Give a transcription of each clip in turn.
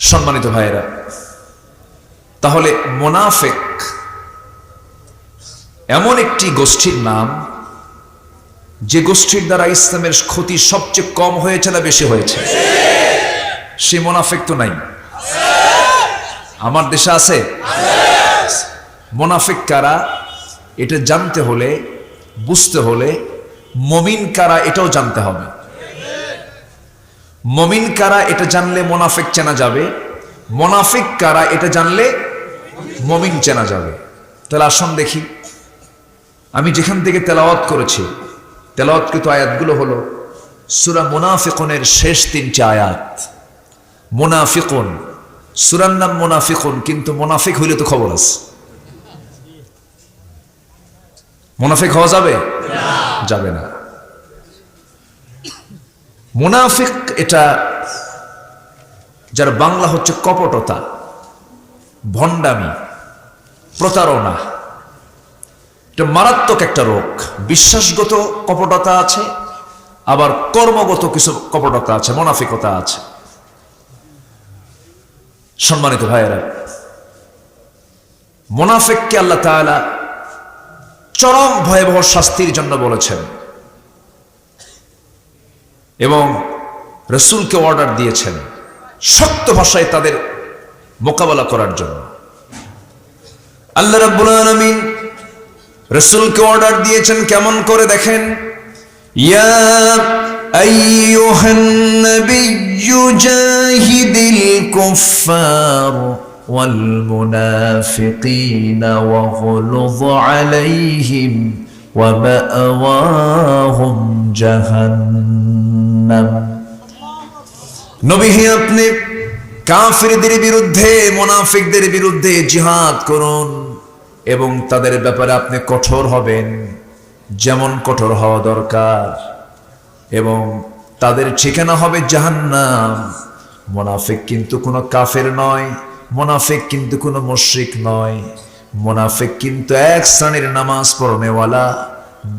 সম্মানিত ভাইয়েরা, তাহলে মুনাফিক এমন একটি গোষ্ঠীর নাম যে গোষ্ঠীর দ্বারা ইসলামের ক্ষতি সবচেয়ে কম হয়েছে না বেশি হয়েছে? সে মুনাফিক তো নাই, আমার দেশে আছে। মুনাফিক কারা এটা জানতে হলে, বুঝতে হলে মুমিন কারা এটাও জানতে হবে। মুমিন কারা এটা জানলে মুনাফিক চেনা যাবে, মুনাফিক কারা এটা জানলে মুমিন চেনা যাবে। তাহলে আসুন দেখি, আমি যেখান থেকে তেলাওয়াত করেছি, তেলাওয়াতকৃত আয়াতগুলো হলো সূরা মুনাফিকুনের শেষ 3টি আয়াত। মুনাফিকুন, সূরার নাম মুনাফিকুন, কিন্তু মুনাফিক হইলে তো খবর আছে। মুনাফিক হওয়া যাবে? যাবে না। মুনাফিক এটা যার বাংলা হচ্ছে কপটতা, ভণ্ডামি, প্রতারণা। এটা মারাত্মক একটা রোগ। বিশ্বাসগত কপটতা আছে, আবার কর্মগত কিছু কপটতা আছে, মুনাফিকতা আছে। সম্মানিত ভাইয়েরা, মুনাফিককে আল্লাহ তাআলা চরম ভয়াবহ শাস্তির জন্য বলেছেন এবং রাসূলকে অর্ডার দিয়েছেন শক্ত ভাষায় তাদের মোকাবেলা করার জন্য। আল্লাহ রাব্বুল আলামিন রাসূলকে অর্ডার দিয়েছেন কেমন করে দেখেন, ইয়া আইয়ুহান নাবিয়্যু জাহিদিল কুফফার ওয়াল মুনাফিকিনা ওয়াগলুয আলাইহিম ওয়া মাআওয়াহুম জাহান্নাম। নবী হে, আপনি কাফিরদের বিরুদ্ধে, মুনাফিকদের বিরুদ্ধে জিহাদ করুন এবং তাদের ব্যাপারে আপনি কঠোর হবেন, যেমন কঠোর হওয়া দরকার, এবং তাদের ঠিকানা হবে জাহান্নাম। মুনাফিক কিন্তু কোনো কাফের নয়, মুনাফিক কিন্তু কোনো মুশরিক নয়। মুনাফিক কিন্তু এক শ্রেণীর নামাজ পড়নেওয়ালা,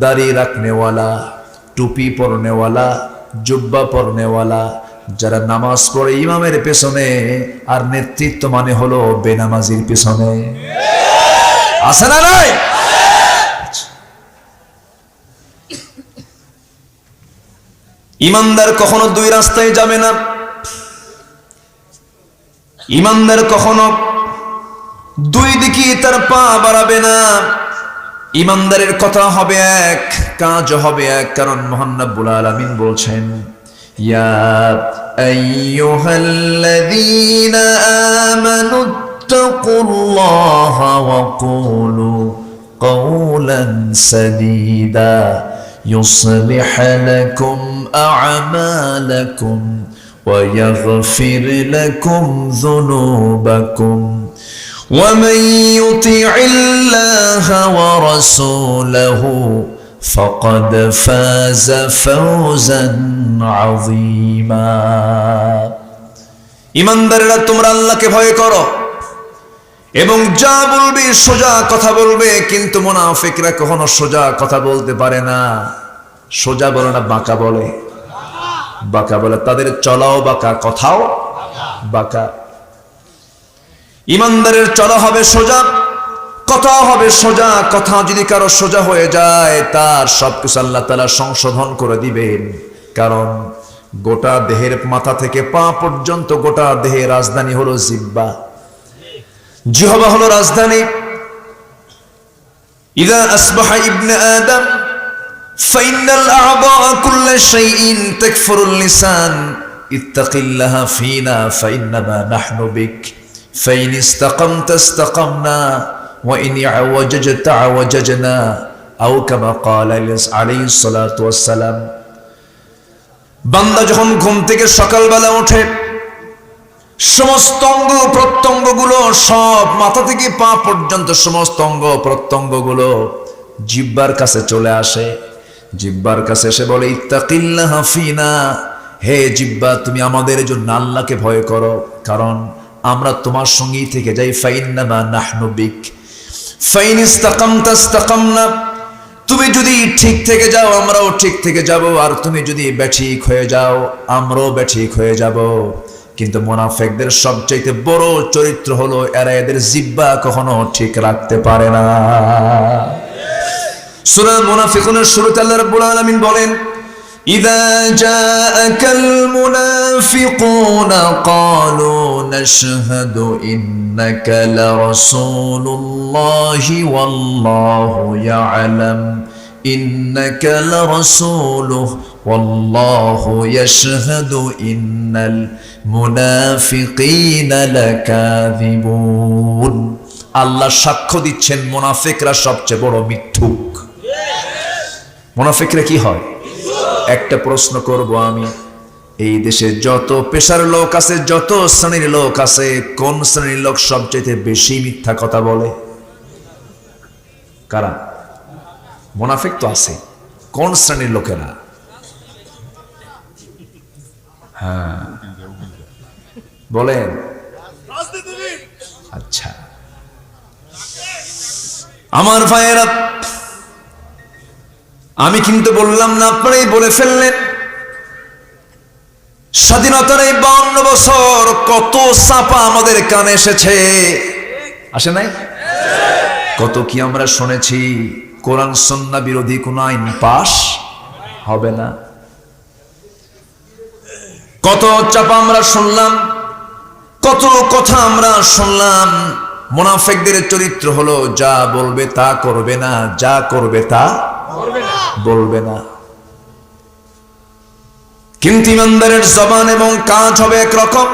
দাড়ি রাখনেওয়ালা, টুপি পরনেওয়ালা, জুব্বা পরনেওয়ালা, যারা নামাজ পড়ে ইমামের পেছনে আর নেতৃত্ব মানে হলো বেনামাজির পেছনে। আছে না নাই? ইমানদার কখনো দুই রাস্তায় যাবে না। ইমানদার কখনো দুই দিকে তার পা বাড়াবে না। ইমানদারের কথা হবে এক, কাজ হবে এক। কারণ মহান রব্বুল আলামিন বলছেন, ইয়া আইয়ুহাল্লাযীনা আমানু ইত্তাকুল্লাহা ওয়া কুলু কাওলান সাদীদা ইউসলিহ লাকুম আ'মালাকুম ওয়া ইয়াগফির লাকুম যুনুবাকুম ওয়া মান ইউতি'ইল্লাহা ওয়া রাসূলাহু ফাকাদ ফাযা ফাওজান আযীমা। ঈমানদারেরা, তোমরা আল্লাহকে ভয় করো এবং যা বলবে সোজা কথা বলবে। কিন্তু মুনাফিকরা কখনো সোজা কথা বলতে পারে না। সোজা বলে না, বাঁকা বলে। বাঁকা বলে, তাদের চলাও বাঁকা, কথাও বাঁকা। ঈমানদারের চলা হবে সোজা, কথা হবে সোজা। কথা যদি কারো সোজা হয়ে যায়, তার সবকিছু আল্লাহ তাআলা সংশোধন করে দিবেন। কারণ গোটা দেহের মাথা থেকে পা পর্যন্ত গোটা দেহের রাজধানী হলো জিহ্বা। জিহ্বা হলো রাজধানী। ইযা আসবাহা ইবনে আদম ফাইনাল আ'দা কুল্লা শাইইন তাকফুরুল লিসান ইত্তাকিল্লাহা ফিনা ফাইন্নামা নাহনু বিক ফাইন ইসতাকামতা ইসতাকামনা ওয়া ইন আওয়াজাজতা আওয়াজাজনা আও কামা ক্বালা আলাইহিস সালাতু ওয়াস সালাম। বান্দা যখন ঘুম থেকে সকালবেলা ওঠে, সমস্ত অঙ্গ প্রত্যঙ্গগুলো, সব মাথা থেকে পা পর্যন্ত সমস্ত অঙ্গ প্রত্যঙ্গগুলো জিহ্বার কাছে চলে আসে। জিহ্বার কাছে এসে বলে, ইত্তাকিল্লাহা ফিনা, হে জিহ্বা, তুমি আমাদের জন্য আল্লাহকে ভয় করো, কারণ আমরা তোমার সঙ্গেই থেকে যাই। ফাইন্নামা নাহনু বিক ফাইন ইসতাকামতা ইসতাকামনা, তুমি যদি ঠিক থেকে যাও আমরাও ঠিক থেকে যাব, আর তুমি যদি ব্যাঠিক হয়ে যাও আমরাও ব্যাঠিক হয়ে যাব। কিন্তু মুনাফিকদের সবচেয়ে বড় চরিত্র হলো এরা এদের জিহ্বা কখনো ঠিক রাখতে পারে না। সূরা মুনাফিকুনের শুরুতে আল্লাহ রাব্বুল আলামিন বলেন, ইযা জাআকাল মুনাফিকুনা ক্বালু নাশহাদু ইন্নাকা লারাসূলুল্লাহি ওয়াল্লাহু ইয়া'লাম ইন্নাকা লারাসূলুহু ওয়াল্লাহু ইয়াশহাদু ইন্নাল মুনাফিকিনা লাকাযিবুন। আল্লাহ সাক্ষ্য দিচ্ছেন মুনাফিকরা সবচেয়ে বড় মিথ্যুক। মুনাফিকরা কি হয়? একটা প্রশ্ন করব আমি, এই দেশে যত পেশার লোক আছে, যত শ্রেণীর লোক আছে, কোন শ্রেণীর লোক সবচেয়ে বেশি মিথ্যা কথা বলে? কারা? মুনাফিক তো আছে। কোন শ্রেণীর লোকেরা? হ্যাঁ বলেন। আচ্ছা আমার ভাইয়েরা, আমি কিন্তু বললাম না, আপনারাই বলে ফেললেন। স্বাধীনতার এই 52 বছর কত চাপা আমাদের কানে এসেছে, আসে নাই? কত কি আমরা শুনেছি, কোরআন সুন্নাহ বিরোধী কোন আইন পাস হবে না। কত চাপা আমরা শুনলাম, কত কথা আমরা শুনলাম। মুনাফিকদের চরিত্র হলো যা বলবে তা করবে না, যা করবে তা বলবে না। কিন্তু ইমানদারের জবান এবং কাজ হবে একরকম,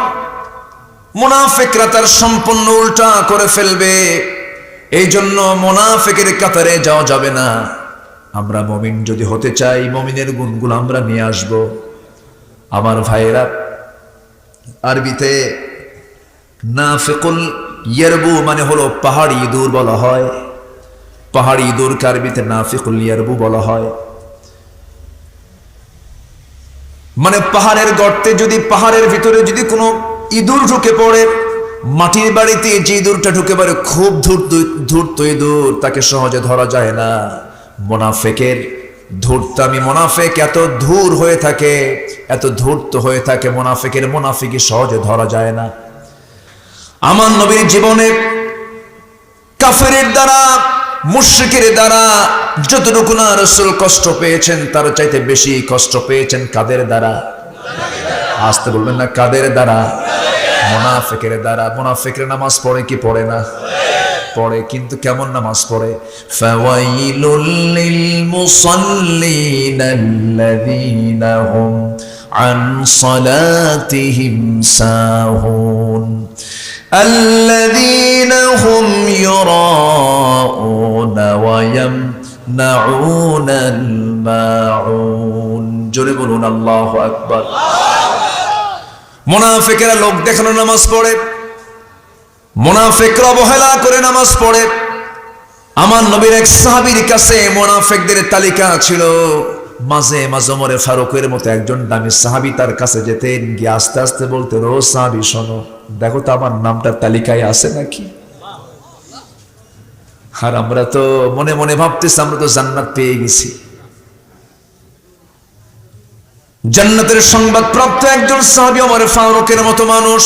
মুনাফিকরা তার সম্পূর্ণ উল্টা করে ফেলবে। এই জন্য মুনাফিকের কাতারে যাওয়া যাবে না। আমরা মুমিন যদি হতে চাই, মুমিনের গুণগুলো আমরা নিয়ে আসব। আমার ভাইয়েরা, আরবিতে নাফিকুল ইয়ারবু মানে হলো পাহাড়ি ইঁদুর বলা হয়। পাহাড়ি ইঁদুরকে আরবিতে নাফিকুল ইয়ারবু বলা হয়। মানে পাহাড়ের গর্তে যদি, পাহাড়ের ভিতরে যদি কোনো ইঁদুর ঢুকে পড়ে, মাটির বাড়িতে যে ইঁদুরটা ঢুকে পড়ে খুব ধূর্ত ইঁদুর, তাকে সহজে ধরা যায় না। মুনাফিকের ধূর্তামি, মুনাফিক এত ধূর হয়ে থাকে, এত ধূর্ত হয়ে থাকে, মুনাফিকি সহজে ধরা যায় না। আমার নবীর জীবনে কাফেরের দ্বারা, মুশরিকের দ্বারা যতটুকু না রাসূল কষ্ট পেয়েছেন, তার চাইতে বেশি কষ্ট পেয়েছেন কাদের দ্বারা? আসতে বলবেন না, কাদের দ্বারা? মুনাফিকের দ্বারা। মুনাফিকরা নামাজ পড়ে কি পড়ে না? পড়ে, কিন্তু কেমন নামাজ পড়ে? ফাওয়াইলুল লিল মুসাল্লিনাল্লাযীনা হুম আন সালাতিহিম সাহুন আল্লাযীনা হুম ইউরাউনা ওয়া ইয়ামনাউনাল মাউন। জোরে বলুন আল্লাহু আকবার। মুনাফিকেরা লোক দেখানো নামাজ পড়ে, মুনাফিকরা অবহেলা করে নামাজ পড়ে। আমার নবীর এক সাহাবীর কাছে মুনাফিকদের তালিকা ছিল। মাঝে মাঝে ওমরে ফারুকের মতো একজন দামি সাহাবী তার কাছে যেতেন, গিয়ে আস্তে আস্তে বলতেন, ও সাহাবী শোনো, দেখো তো আমার নামটা তালিকায় আছে নাকি। আর আমরা তো মনে মনে ভাবতেছি আমরা তো জান্নাত পেয়ে গেছি। জান্নাতের সংবাদ প্রাপ্ত একজন সাহাবী ওমরে ফারুকের মতো মানুষ,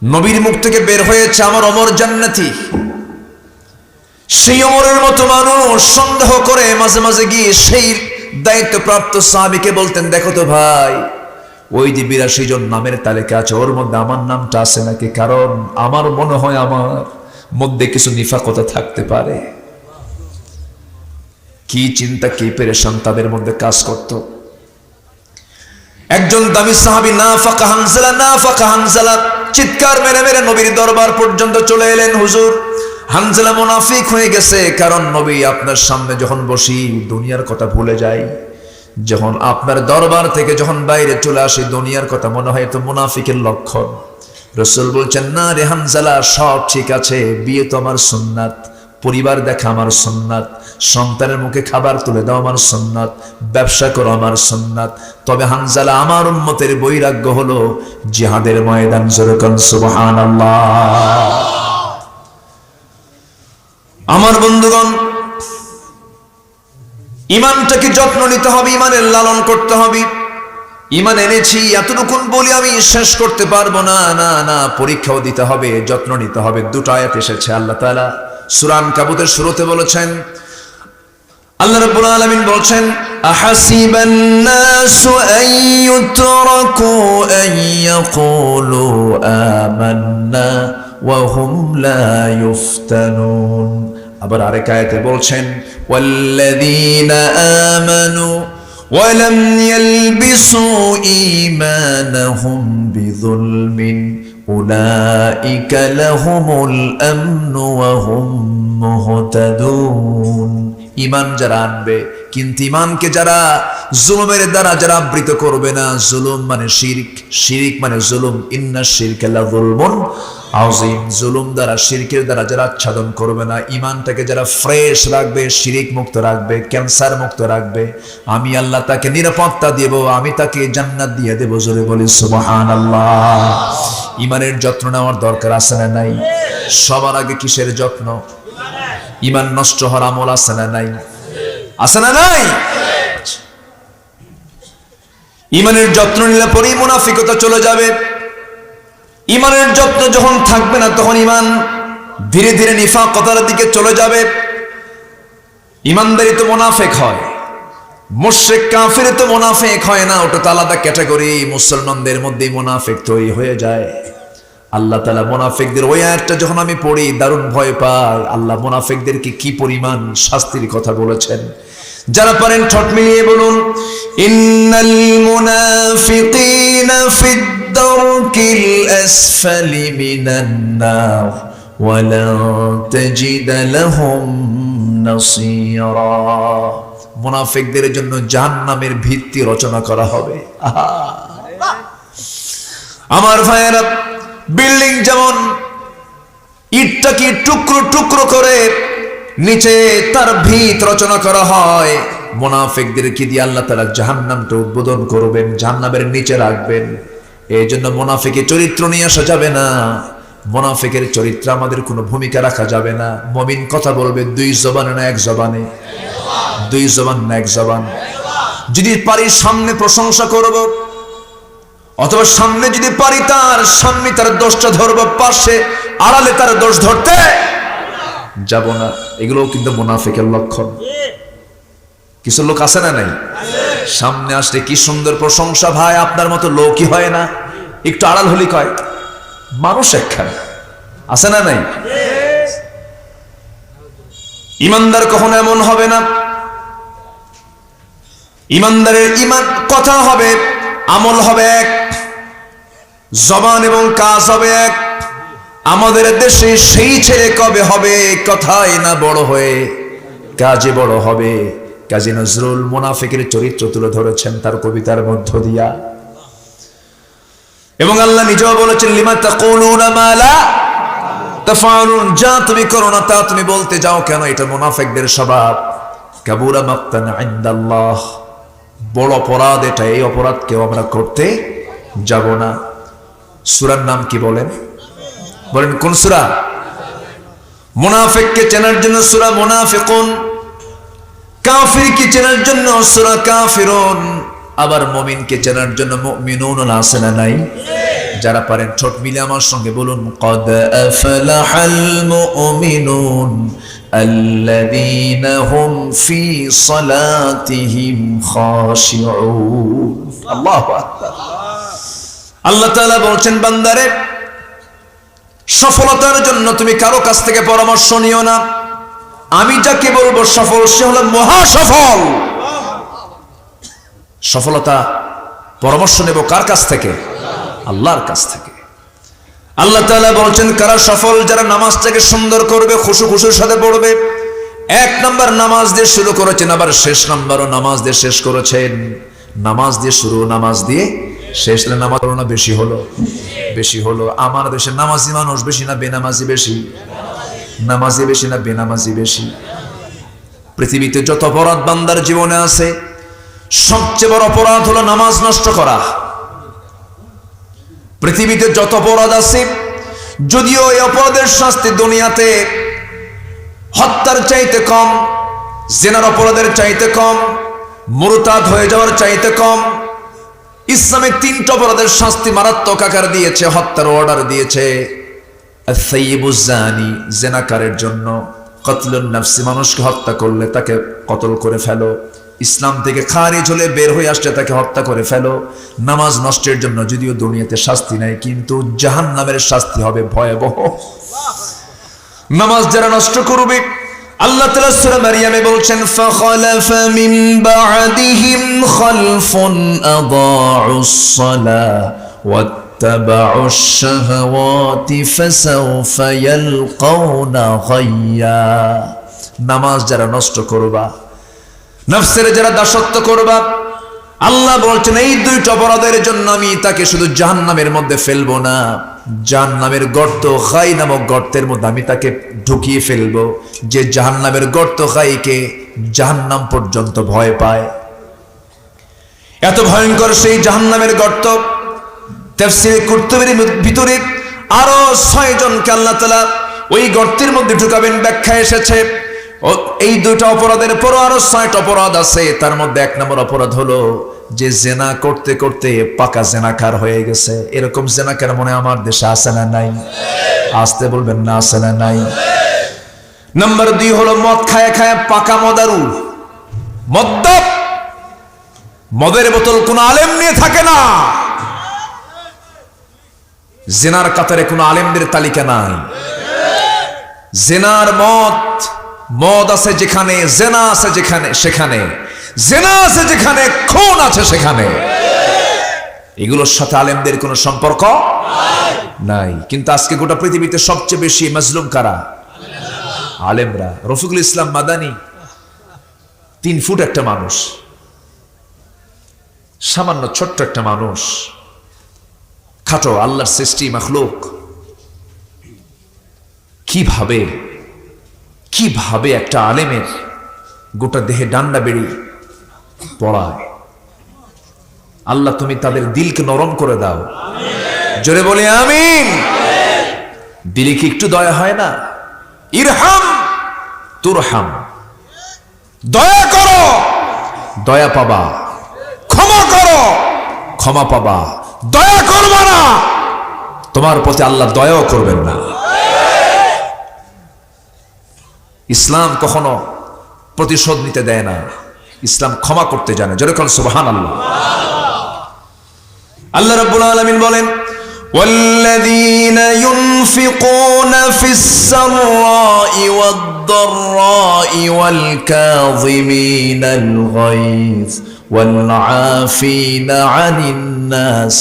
নবীর মুখ থেকে বের হয়েছে, আমার ওমর জান্নাতি। সেই ওমরের মতো মানুষ সন্দেহ করে মাঝে মাঝে গিয়ে সেই দায়িত্বপ্রাপ্ত সাহাবীকে বলতেন, দেখো তো ভাই, ওই যে 82 জন নামের তালিকা আছে, ওর মধ্যে আমার নামটা আছে নাকি? কারণ আমার মনে হয় আমার মধ্যে কিছু নিফাকতা থাকতে পারে। কি চিন্তা, কি পেরেশান তাদের মধ্যে কাজ করত। একজন দামি সাহাবী নাফাকা হানজালা চিৎকার মেরে মেরে নবীর দরবার পর্যন্ত চলে এলেন, হুজুর হানজালা মুনাফিক হয়ে গেছে। কারণ নবী, আপনার সামনে যখন বসি দুনিয়ার কথা ভুলে যাই, যখন আপনার দরবার থেকে যখন বাইরে চলে আসি দুনিয়ার কথা মনে হয়, তো মুনাফিকের লক্ষণ। রাসূল বলছেন, না রে হানজালা, সব ঠিক আছে, বিয়ে তো আমার সুন্নাত, পরিবার দেখা আমার সুন্নাত, সন্তানের মুখে খাবার তুলে দাও আমার সুন্নাত, ব্যবসা করো আমার সুন্নাত। তবে হানজালা, আমার উম্মতের বৈরাগ্য হলো জিহাদের ময়দান। জোরে কোন সুবহানাল্লাহ। আমার বন্ধুগণ, ইমানটাকে যত্ন নিতে হবে, ইমানের লালন করতে হবে। ঈমান এনেছি এতটুকু বলি আমি শেষ করতে পারবো না, না না, পরীক্ষাও দিতে হবে, যত্ন নিতে হবে। দুটো আয়াত এসেছে। আল্লাহ তাআলা সূরা আনকাবুতের শুরুতে বলেছেন, আল্লাহ রাব্বুল আলামিন বলছেন, আহাসিবান নাসু আন ইউতরাকু আন ইয়াকুলু আমান্না ওয়া হুম লা ইফতানুন। আবার আরেক আয়াতে বলছেন, ওয়াল্লাযীনা আমানু ওয়া লাম ইয়ালবিসু ঈমানাহুম বিযুলমিন উলাইকা লাহুমুল আমনু ওয়া হুম মুহতাদুন। ঈমান যারা আনবে, কিন্তু ঈমানকে যারা জুলুমের দ্বারা যারা আবৃত করবে না, জুলুম মানে শিরক, শিরক মানে জুলুম, ইন্নাশ শিরকা লাযুলমুন আযীম। জুলুম দ্বারা, শিরকের দ্বারা যারা আচ্ছাদন করবে না, ঈমানটাকে যারা ফ্রেশ রাখবে, শিরক মুক্ত রাখবে, ক্যান্সার মুক্ত রাখবে, আমি আল্লাহ তাকে নিরাপত্তা দেব, আমি তাকে জান্নাত দিয়ে দেব। জোরে বলি সুবহানাল্লাহ। ঈমানের যত্ন নেওয়ার দরকার আছে না নাই? সবার আগে কিসের যত্ন? ঈমান নষ্ট হওয়ার আমল আছে না নাই? আছে না নাই? ঈমানের যত্ন নিলে পরেই মুনাফিকতা চলে যাবে। ঈমানের যত্ন যখন থাকবে না, তখন ঈমান ধীরে ধীরে নিফাকতার দিকে চলে যাবে। ঈমানদারি তো মুনাফিক হয়, মুশরিক কাফির তো মুনাফিক হয় না, ওটা তো আলাদা ক্যাটাগরি। মুসলমানদের মধ্যেই মুনাফিক তৈরি হয়ে যায়। আল্লাহ তাআলা মুনাফিকদের ওই আয়াতটা যখন আমি পড়ি দারুণ ভয় পাই। আল্লাহ মুনাফিকদেরকে কি পরিমাণ শাস্তির কথা বলেছেন। যারা পারেন ঠোঁট মিলিয়ে বলুন, ইন্নাল মুনাফিকিনা ফিদ দারকিল আসফালি মিনান নার ওয়া লা তাজিদ লাহুম নাসীরা। মুনাফিকদের জন্য জাহান্নামের ভিত্তি রচনা করা হবে। আমার ভাইয়েরা, বিল্ডিং যেমন ইটটাকে টুকরো টুকরো করে নিচে তার ভিত রচনা করা হয়, মুনাফিকদেরকে দিয়ে আল্লাহ তাআলা জাহান্নামটা উদ্বোধন করবেন, জাহান্নামের নিচে রাখবেন। এই জন্য মুনাফিকের চরিত্র নিয়ে আসা যাবে না, মুনাফিকের চরিত্রে আমাদের কোনো ভূমিকা রাখা যাবে না। মুমিন কথা বলবে দুই জবানে না এক জবানে? দুই জবান না এক জবান? যদি পারি সামনে প্রশংসা করব, অথবা সামনে যদি পারি তার সামনে তার দোষটা ধরবো, পাশে আড়ালে তার দোষ ধরতে যাব না। এগুলোও কিন্তু মুনাফিকের লক্ষণ। কিছু লোক আছে না নাই? সামনে আসলে কি সুন্দর প্রশংসা, ভাই আপনার মতো লোকই হয় না, একটু আড়াল হলি কয় মানুষ একখানে। আছে না নাই? ঈমানদার কখনো এমন হবে না। ঈমানদারের ঈমান কথা হবে, আমল হবে এক, জবান এবং কাজ হবে এক। আমাদের দেশে সেই ছেলে কবে হবে কথায় না বড় হয়ে কাজে বড় হবে। কাজী নজরুল মুনাফিকের চরিত্র তুলে ধরেছেন তার কবিতার মধ্য দিয়া, এবং আল্লাহ নিজেও বলেছেন, লিমা তাকুলুনা মা লা তাফআলুন। যা তুমি করো না তা তুমি বলতে যাও কেন? এটা মুনাফিকদের স্বভাব। কাবুরা মাকতান ইনদাল্লাহ, বড় অপরাধ এটা। এই অপরাধ কেউ আমরা করতে যাব না। সূরার নাম কি বলেন? বলেন কোন সূরা? মুনাফিককে চেনার জন্য সূরা মুনাফিকুন, কাফিরকে চেনার জন্য সূরা কাফিরুন, আবার মুমিনকে চেনার জন্য মুমিনুন। আছে না নাই? যারা পারেন ঠোঁট মিলে আমার সঙ্গে বলুন, ক্বাদ আফলাহাল মুমিনুন আল্লাযীনা হুম ফি সালাতিহিম খাশিউন। আল্লাহু আকবার। আল্লাহ তাআলা বলছেন, বান্দারে সফলতার জন্য তুমি কারো কাছ থেকে পরামর্শ নিও না। আমি যাকে বলবো সফল, সে হলো মহা সফল। সফলতা পরামর্শ নেব কার কাছ থেকে? আল্লাহর কাছ থেকে। আল্লাহ তাআলা বলছেন, কারা সফল? যারা নামাজটাকে সুন্দর করবে, খুশু খুশুর সাথে পড়বে। এক নাম্বার নামাজ দিয়ে শুরু করেছেন, আবার শেষ নাম্বারও নামাজ দিয়ে শেষ করেছেন। নামাজ দিয়ে শুরু, নামাজ দিয়ে শেষ। নামাজ না বেশি হলো? বেশি হলো। আমার দেশে নামাজি মানুষ বেশি না বেনামাজি বেশি? নামাজি বেশি না বেনামাজি বেশি? পৃথিবীতে যত অপরাধ বান্দার জীবনে আছে, সবচেয়ে বড় অপরাধ হলো নামাজ নষ্ট করা। পৃথিবীতে যত অপরাধ আছে, যদিও এই অপরাধের শাস্তি দুনিয়াতে হত্যার চাইতে কম, জিনার অপরাধের চাইতে কম, মুরতাদ হয়ে যাওয়ার চাইতে কম, ইসলামে 3টা অপরাধের শাস্তি মারাত্মক আকার দিয়েছে, হত্যার অর্ডার দিয়েছে। আস-সাইয়্যিবুজ জানি, জিনাকারের জন্য, কতলুন নাফসি, মানুষকে হত্যা করলে তাকে কতল করে ফেলো, ইসলাম থেকে খারিজ হলে বের হয়ে আসলে তাকে হত্যা করে ফেলো। নামাজ নষ্টের জন্য যদিও দুনিয়াতে শাস্তি নাই, কিন্তু জাহান্নামের শাস্তি হবে ভয়াবহ। নামাজ যারা নষ্ট করবে, আল্লাহ তাআলা সূরা মারইয়ামে বলছেন, ফাখালাফা মিন বা'দিহিম খালফুন আদাউস সালাহ ওয়াত্তাবাউশ শাহাওয়াতি ফাসাউফা ইয়ালকাউনা গায়্যা। নামাজ যারা নষ্ট করবা, নফসের যারা দাসত্ব করবা, আল্লাহ বলছেন এই 2টা অপরাধের জন্য আমি তাকে শুধু জাহান্নামের মধ্যে ফেলবো না, জাহান্নামের গর্ত খাই নামক গর্তের মধ্যে আমি তাকে ঢুকিয়ে ফেলবো। যে জাহান্নামের গর্ত খাইকে জাহান্নাম পর্যন্ত ভয় পায়, এত ভয়ঙ্কর সেই জাহান্নামের গর্ত। তাফসীরে কুরতুবীর ভিতরে আরো 6 জনকে আল্লাহ তাআলা ওই গর্তের মধ্যে ঢুকাবেন ব্যাখ্যা এসেছে। এই 2টা অপরাধের পরও আরো 6টা অপরাধ আছে। তার মধ্যে 1 নম্বর অপরাধ হলো যে জেনা করতে করতে পাকা জেনাকার হয়ে গেছে। এরকম জেনাকার মনে আমার দেশে আছে না নাই? আসতে বলবেন না, আছে না নাই? নাম্বার 2 হলো মদ খায় খায় পাকা মদারু, মদ্যপ। মদের বোতল কোন আলেম নিয়ে থাকে না, জেনার কাতারে কোন আলেমদের তালিকা নাই। জেনার মদ আছে যেখানে, জেনা আছে যেখানে সেখানে, জেনা আছে যেখানে, খুন আছে সেখানে। এগুলোর সাথে আলেমদের কোনো সম্পর্ক নাই। কিন্তু আজকে গোটা পৃথিবীতে সবচেয়ে বেশি মাজলুম কারা? আলেমরা। রফিকুল ইসলাম মাদানী 3 ফুট একটা মানুষ, সামান্য ছোট্ট একটা মানুষ, খাটো আল্লাহর সৃষ্টি মাখলুক। কিভাবে একটা আলেমের গোটা দেহে ডান্ডা বেড়ি পড়ায়। আল্লাহ তুমি তাদের দিলকে নরম করে দাও, জোরে বলে আমিন। দিলে কি একটু দয়া হয় না? ইরহাম তুরহাম, দয়া করো দয়া পাবা, ক্ষমা করো ক্ষমা পাবা। দয়া করবা না, তোমার প্রতি আল্লাহ দয়াও করবেন না। ইসলাম কখনো প্রতিশোধ নিতে দেয় না, ইসলাম ক্ষমা করতে জানে। যেরকম সুবহানাল্লাহ। আল্লাহ রাব্বুল আলামিন বলেন, ওয়াল্লাযীনা ইউনফিকুনা ফিস-সাররাই ওয়াদ-দাররাই ওয়াল কাযিমিনাল গায়য ওয়াল আফিনা আনিন নাস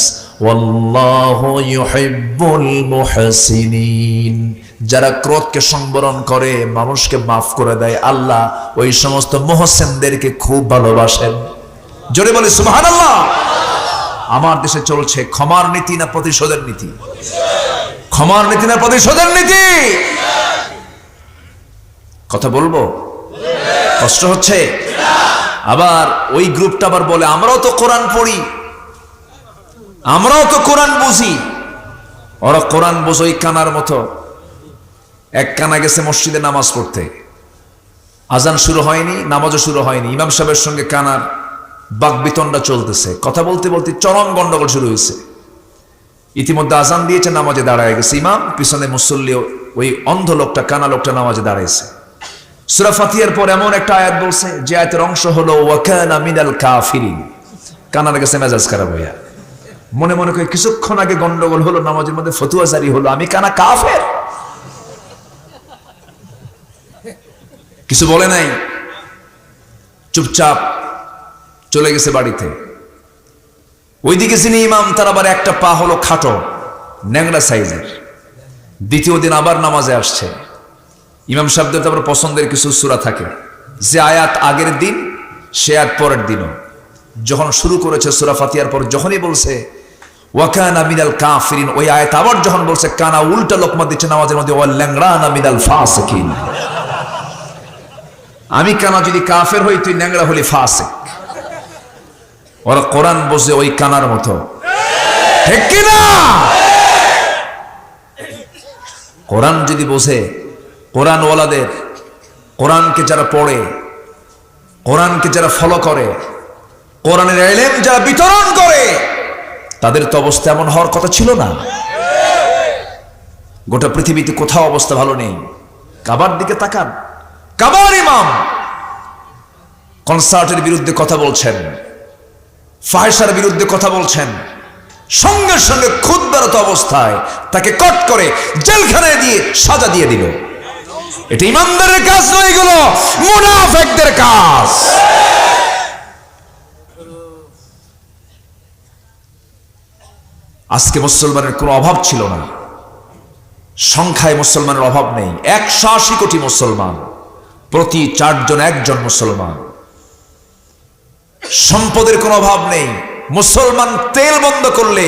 ওয়াল্লাহু ইউহিব্বুল মুহসিনিন। যারা ক্রোধকে সংবরণ করে, মানুষকে মাফ করে দেয়, আল্লাহ ওই সমস্ত মুহসিনদেরকে খুব ভালোবাসেন। জোরে বলে সুবহানাল্লাহ। আমার দেশে চলছে ক্ষমার নীতি না প্রতিশোধের নীতি? ক্ষমার নীতি না প্রতিশোধের নীতি? কথা বলবো, কষ্ট হচ্ছে। আবার ওই গ্রুপটা আবার বলে আমরাও তো কোরআন পড়ি, আমরাও তো কোরআন বুঝি। ওরা কোরআন বোঝই কানার মতো। এক কানা গেছে মসজিদে নামাজ পড়তে, আজান শুরু হয়নি, নামাজও শুরু হয়নি, ইমাম সাহেবের সঙ্গে কানার বাকবিতণ্ডা চলতেছে। কথা বলতে বলতে চরম গন্ডগোল শুরু হয়েছে। ইতিমধ্যে আজান দিয়েছে, নামাজে দাঁড়ায় গেছে ইমাম, পিছনে মুসল্লি ওই অন্ধ লোকটা, কানা লোকটা নামাজে দাঁড়াইছে। সূরা ফাতিহার পর এমন একটা আয়াত বলছে যে আয়াতের অংশ হলো ওয়া কানা মিনাল কাফিরিন। কানার গেছে মেজাজ খারাপ হইয়া, মনে মনে করে কিছুক্ষণ আগে গন্ডগোল হলো, নামাজের মধ্যে ফতোয়া জারি হলো, আমি কানা কাফের। কিছু বলে নাই, চুপচাপ চলে গেছে বাড়িতে। ওইদিকে যিনি ইমাম, তার আবার একটা পা হলো খাটো, ন্যাংরা সাইজের। দ্বিতীয় দিন আবার নামাজে আসছে। ইমাম সাহেবদের তারপর পছন্দের কিছু সূরা থাকে, যে আয়াত আগের দিন সে আয়াত পরের দিনও। যখন শুরু করেছে সূরা ফাতিহার পর যখনই বলছে ওয়া কানা মিনাল কাফিরিন, ওই আয়াত আবার যখন বলছে কানা, উল্টা লোকমা দিচ্ছে নামাজের মধ্যে, ওয়াল ল্যাংরানা মিনাল ফাসিকিন। আমি কানা যদি কাফের হই, তুই ন্যাংরা হলি ফাসিক। ওরা কোরআন বোঝে ওই কানার মতো, ঠিক কিনা? কোরআন যদি বোঝে, কোরআনওয়ালাদের, কোরআনকে যারা পড়ে, কোরআনকে যারা ফলো করে, কোরআনের ইলম যারা বিতরণ করে, তাদের তো অবস্থা এমন হওয়ার কথা ছিল না। গোটা পৃথিবীতে কোথাও অবস্থা ভালো নেই। কাবার দিকে তাকান, কাবার ইমাম কনসার্টের বিরুদ্ধে কথা বলছেন, ফাহিশার বিরুদ্ধে কথা বলছেন, সঙ্গে সঙ্গে খুতবারত অবস্থায় তাকে কট করে জেলখানায় দিয়ে সাজা দিয়ে দিল। এটা ইমানদারের কাজ নয়, এগুলো মুনাফিকদের কাজ। আজকে মুসলমানের কোনো অভাব ছিল না, সংখ্যায় মুসলমানের অভাব নেই। 180 কোটি মুসলমান, প্রতি 4 জন 1 জন মুসলমান। সম্পদের কোনো অভাব নেই। মুসলমান তেল বন্ধ করলে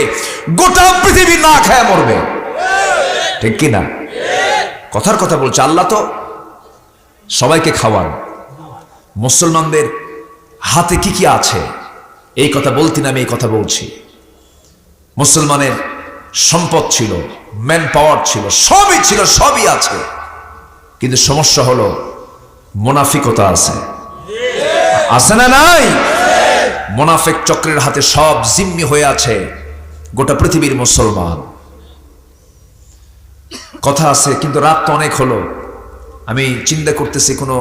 গোটা পৃথিবী না খায় মরবে, ঠিক কি না? কথার কথা বলছে, আল্লাহ তো সবাইকে খাওয়ান। মুসলমানদের হাতে কি কি আছে এই কথা বলতে না, আমি এই কথা বলছি। মুসলমানের সম্পদ ছিল, ম্যান পাওয়ার ছিল, সবই ছিল, সবই আছে, কিন্তু সমস্যা হলো মুনাফিকতা আছে। আছে না নাই? মুনাফিক চক্রের হাতে সব জিম্মি হয়ে আছে গোটা পৃথিবীর মুসলমান। কথা আছে, কিন্তু রাত তো অনেক হলো। আমি চিন্তা করতেছি কোনো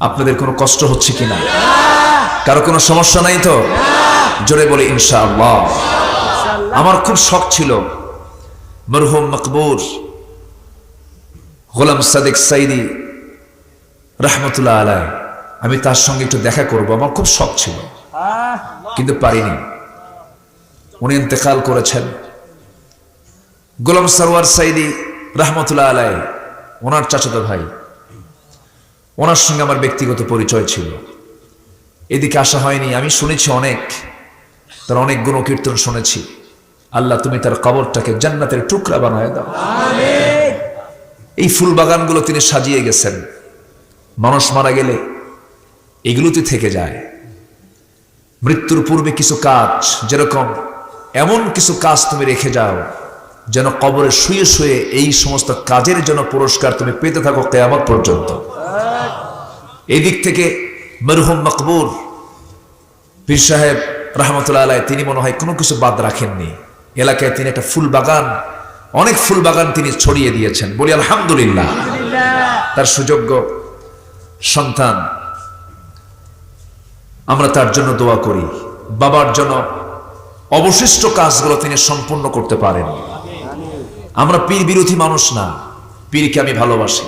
আপনাদের কোনো কষ্ট হচ্ছে কিনা, কারো কোনো সমস্যা নাই তো? জোরে বলি ইনশাআল্লাহ। আমার খুব শখ ছিল মরহুম মকবুর গোলাম সাদিক সাইদি রহমতুল্লাহ আলাই, আমি তার সঙ্গে একটু দেখা করব, আমার খুব শখ ছিল, কিন্তু পারিনি। উনি ইন্তেকাল করেছেন। গোলাম সরওয়ার সাইদি রহমতুল্লাহ আলাই ওনার চাচাতো ভাই, ওনার সঙ্গে আমার ব্যক্তিগত পরিচয় ছিল। এদিকে আসা হয়নি। আমি শুনেছি অনেক, তার অনেক গুণকীর্তন শুনেছি। আল্লাহ তুমি তার কবরটাকে জান্নাতের টুকরা বানায় দাও। এই ফুল বাগানগুলো তিনি সাজিয়ে গেছেন। মানুষ মারা গেলে এগুলোতে থেকে যায়। মৃত্যুর পূর্বে কিছু কাজ, যেরকম এমন কিছু কাজ তুমি রেখে যাও যেন কবরে শুয়ে শুয়ে এই সমস্ত কাজের জন্য পুরস্কার তুমি পেতে থাকো কিয়ামত পর্যন্ত। এই দিক থেকে মরহুম মকবুর পীর সাহেব রহমতুল্লাহ আলাইহি তিনি মনে হয় কোনো কিছু বাদ রাখেননি। এলাকায় তিনি একটা ফুল বাগান, অনেক ফুল বাগান তিনি ছড়িয়ে দিয়েছেন। বলি আলহামদুলিল্লাহ। তার সুযোগ্য সন্তান, আমরা তার জন্য দোয়া করি। বাবার জন্য অবশিষ্ট কাজগুলো তিনি সম্পূর্ণ করতে পারেন। আমরা পীর বিরোধী মানুষ না, পীরকে আমি ভালোবাসি,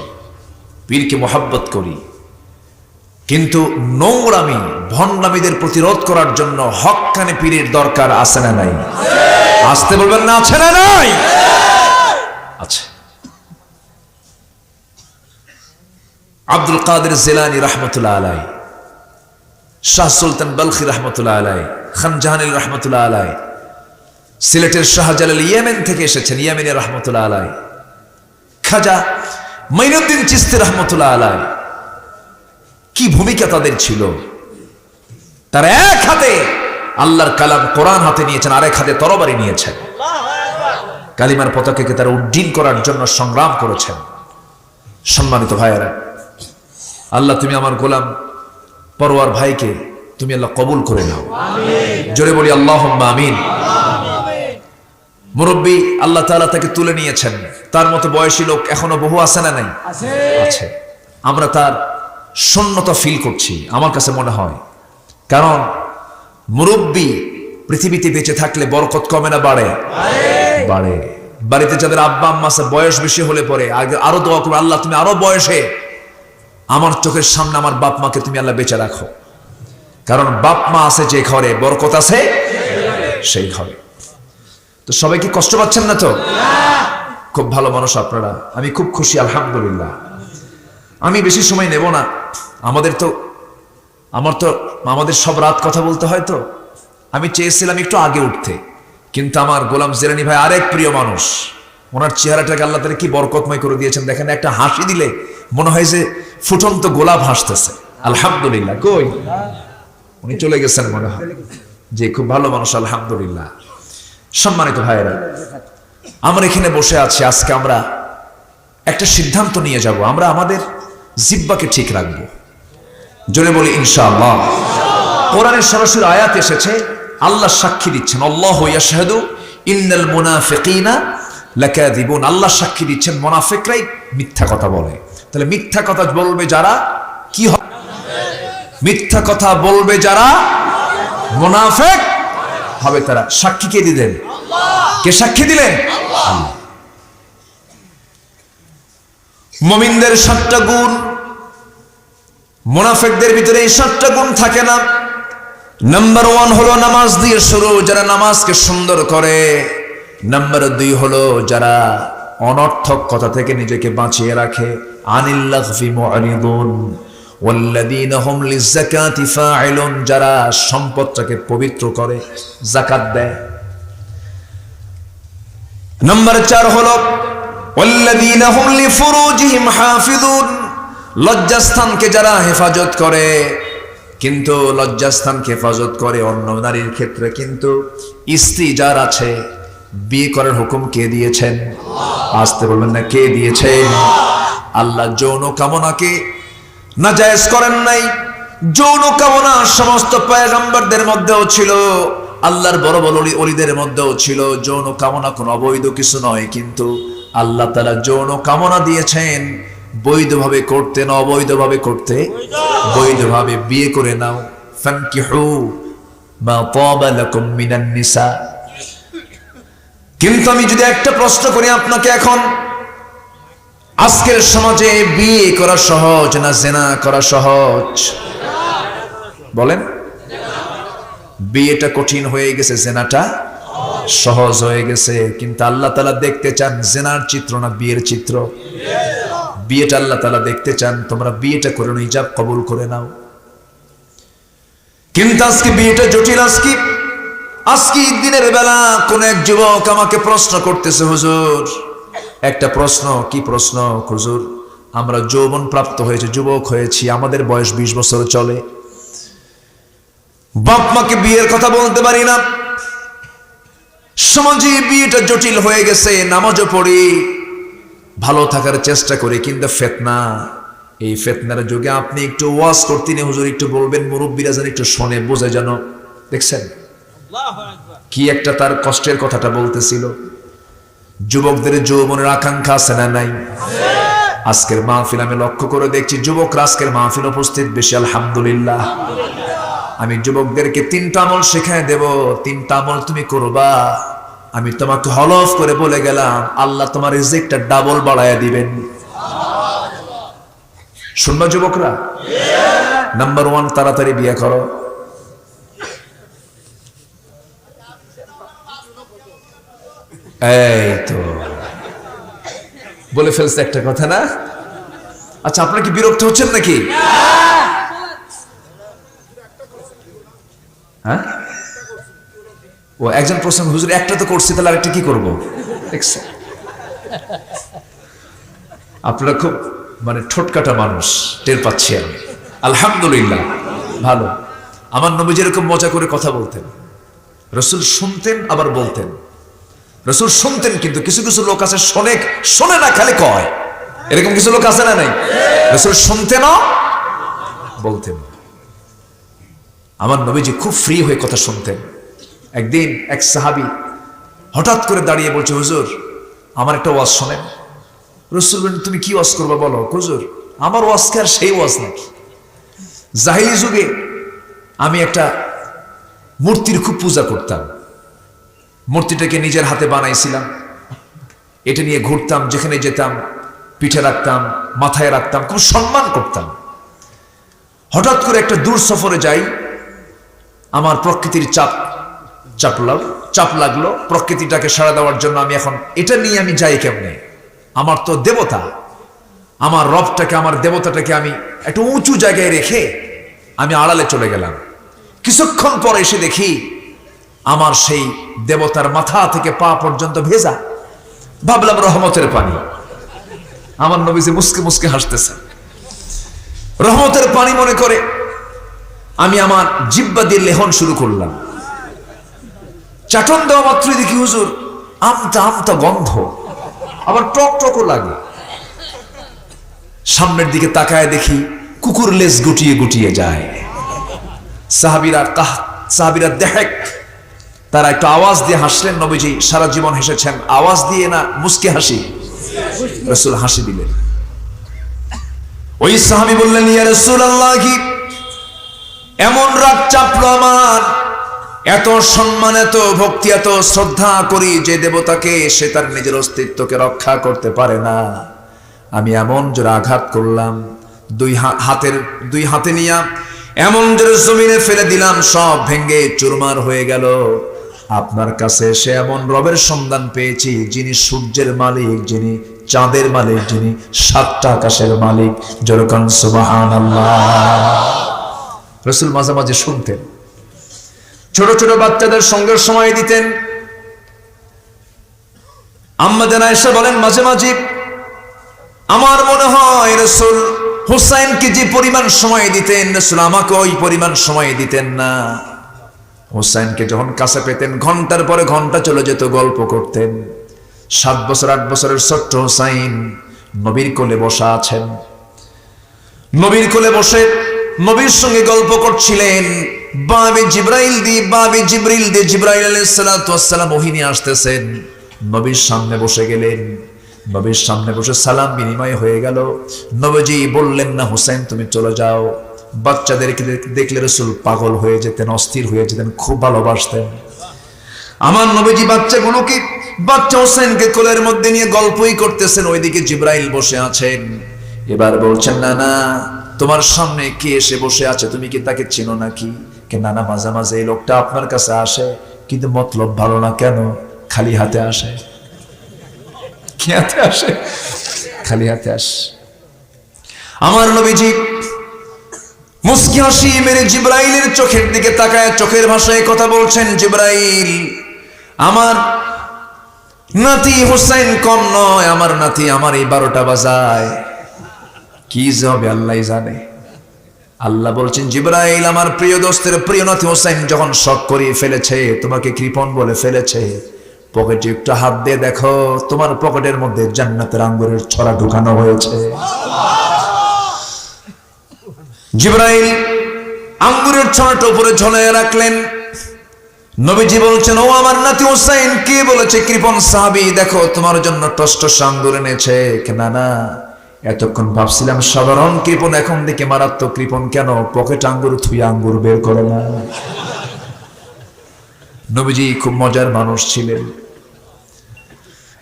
পীরকে মোহাব্বত করি, কিন্তু নোংরামি ভণ্ডামীদের প্রতিরোধ করার জন্য হক্কানি পীরের দরকার আছে না নাই? আসতে বলবেন না, আছে না নাই? আছে। আব্দুল কাদের জিলানী রহমতুল্লাহ আলাই, শাহ সুলতান বলখি রহমতুল্লাহ আলাই, খান জাহানিল রহমতুল্লাহ আলাই, সিলেটের শাহজালাল ইয়েমেন থেকে এসেছেন, ইয়েমেনের রহমতুল্লাহ আলাই, খাজা মাইনুদ্দিন চিশতি রহমতুল্লাহ আলাই। কি ভূমিকা তাদের ছিল! তারা এক হাতে আল্লাহর কালাম কোরআন হাতে নিয়েছেন, আরেক হাতে তরবারি নিয়েছেন। কালিমার পতাকাকে তারা উড্ডীন করার জন্য সংগ্রাম করেছেন। সম্মানিত ভাইয়েরা, আল্লাহ তুমি আমার গোলাম পরওয়ার ভাইকে তুমি আল্লাহ কবুল করে নাও। জোরে বলি আল্লাহুম্মা আমিন। মুরব্বী আল্লাহ তাআলা তাকে তুলে নিয়েছেন। তার মতো বয়সী লোক এখনো বহু আছে না নাই? আছে। আমরা তার শূন্যতা ফিল করছি আমার কাছে মনে হয়, কারণ মুরব্বী পৃথিবীতে বেঁচে থাকলে বরকত কমে না বাড়ে? বাড়ে। বাড়িতে যাদের আব্বা আম্মা আছে বয়স বেশি হলে পরে আরো দোয়া করবে, আল্লাহ তুমি আরো বয়সে আমার চোখের সামনে আমার বাপ মাকে তুমি আল্লাহ বেঁচে রাখো, কারণ বাপ মা আছে যে ঘরে বরকত আছে সেই ঘরে। তো সবাই কি কষ্ট পাচ্ছেন না তো? খুব ভালো মানুষ আপনারা, আমি খুব খুশি আলহামদুলিল্লাহ। আমি বেশি সময় নেব না, আমাদের সব রাত কথা বলতে হয়, তো আমি চেয়েছিলাম একটু আগে উঠতে, কিন্তু আমার গোলাম জিলানী ভাই আরেক প্রিয় মানুষ, ওনার চেহারাটাকে আল্লাহ তাআলা কি বরকতময় করে দিয়েছেন দেখেন। একটা হাসি দিলে মনে হয় যে ফুটন্ত গোলাপ হাসতেছে। আলহামদুলিল্লাহ। কই উনি চলে গেছেন মনে হয়, যে খুব ভালো মানুষ আলহামদুলিল্লাহ। সম্মানিত ভাইয়েরা, আমরা এখানে বসে আছি, আজকে আমরা একটা সিদ্ধান্ত নিয়ে যাব, আমরা আমাদের জিহ্বাকে ঠিক রাখবো। জোরে বলি ইনশাআল্লাহ। কোরআনের সরাসরি আয়াত এসেছে, আল্লাহ সাক্ষী দিচ্ছেন, আল্লাহু ইয়াশহাদু ইন্নাল মুনাফিকিনা লাকাযিবুন, আল্লাহ সাক্ষী দিচ্ছেন মুনাফিকরাই মিথ্যা কথা বলে। তাহলে মিথ্যা কথা বলবে যারা কি হবে? মিথ্যা কথা বলবে যারা মুনাফিক হবে তারা। সাক্ষী কে দিলেন? কে সাক্ষী দিলেন? আল্লাহ। মুমিনদের 7টা গুণ, মুনাফিকদের ভিতরে এই 7টা গুণ থাকে না। নাম্বার 1 হলো নামাজ দিয়ে শুরু, যারা নামাজকে সুন্দর করে। নাম্বার 2 হলো যারা অনর্থক কথা থেকে নিজেকে বাঁচিয়ে রাখে। আনিল লাগফি মুআরিদুন ওয়াল্লাযীনা হুম লিযাকাতি ফাঈলুন, যারা সম্পদটাকে পবিত্র করে, যাকাত দেয়। নাম্বার 4 হলো ওয়াল্লাযীনা হুম লিফুরুজিহিম হাফিজুন, লজ্জাস্থানকে যারা হেফাজত করে। কিন্তু লজ্জাস্থানকে হেফাজত করে অন্য নারীর ক্ষেত্রে, কিন্তু স্ত্রী যার আছে, বিয়ে করার হুকুম কে দিয়েছেন? আসতে বলবেন না, কে দিয়েছেন? আল্লাহ যৌন কামনাকে নাজায়েজ করেন নাই। যৌন কামনা সমস্ত পয়গম্বরদের মধ্যেও ছিল, আল্লাহর বড় বড় ওলিদের মধ্যেও ছিল। যৌন কামনা কোনো অবৈধ কিছু নয়, কিন্তু আল্লাহ তাআলা যৌন কামনা দিয়েছেন বৈধভাবে করতে না অবৈধভাবে করতে। বৈধভাবে বিয়ে করে নাও, ফানকিহু মা তাবা লাকুম মিনান নিসা। কিন্তু আমি যদি একটা প্রশ্ন করি আপনাকে, এখন আজকের সমাজে বিয়ে করা সহজ না জিনা করা সহজ? বলেন। বিয়েটা কঠিন হয়ে গেছে, জিনাটা সহজ হয়ে গেছে। কিন্তু আল্লাহ তাআলা দেখতে চান জিনার চিত্র না বিয়ের চিত্র? বিয়েটা আল্লাহ তাআলা দেখতে চান। তোমরা বিয়েটা করে নাও, ইজাব কবুল করে নাও। কিন্তু আজকে বিয়েটা জটিল। আজকে দিনের বেলা কোন এক যুবক আমাকে প্রশ্ন করতেছে, হুজুর একটা প্রশ্ন। কি প্রশ্ন? হুজুর আমরা যৌবন প্রাপ্ত হয়েছে, যুবক হয়েছি, আমাদের বয়স 20 বছর চলে, বাপ মাকে বিয়ের কথা বলতে পারি না। সমাজে বিয়েটা জটিল হয়ে গেছে। নামাজও পড়ি, ভালো থাকার চেষ্টা করি, কিন্তু ফিতনা, এই ফিতনার যুগে আপনি একটু ওয়াজ করতে নিয়ে হুজুর একটু বলবেন, মুরব্বীরা যেন একটু শোনে, বোঝে যেন। দেখছেন কি একটা তার কষ্টের কথাটা বলতেছিল। যুবকদের যৌবনের আকাঙ্ক্ষা আছে না নাই? আজকের মাহফিল আমি লক্ষ্য করে দেখছি যুবকরা আজকের মাহফিল উপস্থিত বেশি, আলহামদুলিল্লাহ। আমি যুবকদেরকে 3টা আমল শেখায় দেব, 3টা আমল তুমি করবা। আমি তোমাকে হলফ করে বলে গেলাম, আল্লাহ তোমার রিজিকটা ডাবল বাড়ায়া দিবেন। শুনবা যুবকরা? নাম্বার 1, তাড়াতাড়ি বিয়ে করো। এই তো বলে ফেলছে একটা কথা না? আচ্ছা, আপনারা কি বিরক্ত হচ্ছেন নাকি? হ্যাঁ, ও একজন প্রশ্ন, হুজুর একটা তো করছি, তাহলে আরেকটা কি করবো? দেখছেন, আপনারা খুব মানে ঠোঁটকাটা মানুষ, টের পাচ্ছি আমি। আলহামদুলিল্লাহ, ভালো। আমার নবী যেরকম মজা করে কথা বলতেন, রাসূল শুনতেন আবার বলতেন। রাসূল শুনতেন, কিন্তু কিছু কিছু লোক আছে শোনে না, খালি কয়। এরকম কিছু লোক আছে না নাই? রাসূল শুনতেন না, বলতেন। আমার নবীজি খুব ফ্রি হয়ে কথা শুনতেন। একদিন এক সাহাবী হঠাৎ করে দাঁড়িয়ে বলছে, হুজুর আমার একটা ওয়াজ শোনেন। রাসূল বলেন, তুমি কি ওয়াজ করবে বলো। হুজুর আমার ওয়াজ কি আর সেই ওয়াজ নাকি? জাহিলি যুগে আমি একটা মূর্তির খুব পূজা করতাম। মূর্তিটাকে নিজের হাতে বানাইছিলাম, এটা নিয়ে ঘুরতাম, যেখানে যেতাম পিঠে রাখতাম, মাথায় রাখতাম, খুব সম্মান করতাম। হঠাৎ করে একটা দূর সফরে যাই, আমার প্রকৃতির চাপ লাগলো। প্রকৃতিটাকে সাড়া দেওয়ার জন্য আমি এখন এটা নিয়ে আমি যাই কেমনে? আমার তো দেবতা, আমার রবটাকে, আমার দেবতাটাকে আমি একটা উঁচু জায়গায় রেখে আমি আড়ালে চলে গেলাম। কিছুক্ষণ পর এসে দেখি আমার সেই দেবতার মাথা থেকে পা পর্যন্ত ভেজা। ভাবলাম রহমতের পানি। আমার নবীজি মুস্কে মুস্কে হাসতেছেন। রহমতের পানি মনে করে আমি আমার জিহ্বা দিয়ে লেহন শুরু করলাম। চাটন দেওয়া মাত্রই দেখি হুজুর আমতা গন্ধ, আবার টক টকও লাগে। সামনের দিকে তাকায় দেখি কুকুর লেজ গুটিয়ে গুটিয়ে যায়। সাহাবীরা দেহেক তারা একটু আওয়াজ দিয়ে হাসলেন। নবীজি সারা জীবন হেসেছেন, আওয়াজ দিয়ে না মুস্কি হাসি। রাসূল হাসি দিলেন। ওই সাহাবী বললেন, ইয়া রাসূলুল্লাহ, এমন রাগ চাপলো আমার, এত সম্মান, এত ভক্তি, এত শ্রদ্ধা করি যে দেবতাকে, সে তার নিজের অস্তিত্বকে রক্ষা করতে পারে না। আমি এমন জোরে আঘাত করলাম, দুই হাতে নিয়ে এমন জোরে জমিনে ফেলে দিলাম, সব ভেঙ্গে চুরমার হয়ে গেল। আপনার কাছে সে এমন রবের সন্ধান পেয়েছি, যিনি সূর্যের মালিক, যিনি চাঁদের মালিক, যিনি 7টা আকাশের মালিক। যেরকম সুবহানাল্লাহ। রাসূল মাঝে মাঝে শুনতেন, ছোট ছোট বাচ্চাদের সঙ্গে সময় দিতেন। আম্মা জান আয়েশা বলেন, মাঝে মাঝে আমার মনে হয় রাসূল হুসাইনকে যে পরিমাণ সময় দিতেন, রাসূল আমাকে ওই পরিমাণ সময় দিতেন না। হুসাইনকে যখন কাছে পেতেন, ঘন্টার পরে ঘন্টা চলে যেত, গল্প করতেন। 7 বছর 8 বছরের ছোট্ট হুসাইন নবীর কোলে বসা আছেন, নবীর কোলে বসে নবীর সঙ্গে গল্প করছিলেন। বাবে জিবরাইল দিয়ে জিবরাইল আলাইহিস সালাতু ওয়াস সালাম ওহী নিয়ে আসতেছেন। নবীর সামনে বসে গেলেন, নবীর সামনে বসে সালাম বিনিময় হয়ে গেল। নবীজি বললেন না, হুসাইন তুমি চলে যাও। বাচ্চাদেরকে দেখলে রাসূল পাগল হয়ে যেতেন, অস্থির হয়ে যেতেন, খুব ভালোবাসতেন। আমার নবীজি বাচ্চা হুসাইনকে কোলের মধ্যে নিয়ে গল্পই করতেছেন, ওইদিকে জিবরাইল বসে আছেন। এবার বলছেন, না না, তোমার সামনে কে এসে বসে আছে, তুমি কি তাকে চিনো নাকি? না না, মাঝে মাঝে এই লোকটা আপনার কাছে আসে, কিন্তু মতলব ভালো না। কেন? খালি হাতে আসে। কি হাতে আসে? খালি হাতে আসে। আমার নবীজি মুস্কি হাসি মেরে জিবরাইলের চোখের দিকে তাকায় চোখের ভাষায় কথা বলছেন, জিবরাইল, আমার নাতি হুসাইন কম নয়, আমার নাতি আমার এই 12টা বাজায়, কি হবে আল্লাহ জানে। আল্লাহ বলছেন, জিবরাইল, আমার প্রিয় দোস্তের প্রিয় নাতি হুসাইন যখন শক করিয়ে ফেলেছে, তোমাকে কৃপণ বলে ফেলেছে, পকেটে একটু হাত দিয়ে দেখো, তোমার পকেটের মধ্যে জান্নাতের আঙ্গুরের ছড়া ঢুকানো হয়েছে। জিবরাইল আঙ্গুরের ছড়াটা উপরে ঝুলিয়ে রাখলেন। নবীজি বলছেন, ও আমার নাতি হুসাইন, কে বলেছে কৃপণ সাহাবী, দেখো তোমার জন্য টসটস আঙ্গুর এনেছে। না না, এতক্ষণ ভাবছিলাম সাধারণ কৃপণ, এখন দেখে মারাত্মক কৃপণ। কেন? পকেট আঙ্গুর থুই আঙ্গুর বের করে না। নবীজি খুব মজার মানুষ ছিলেন।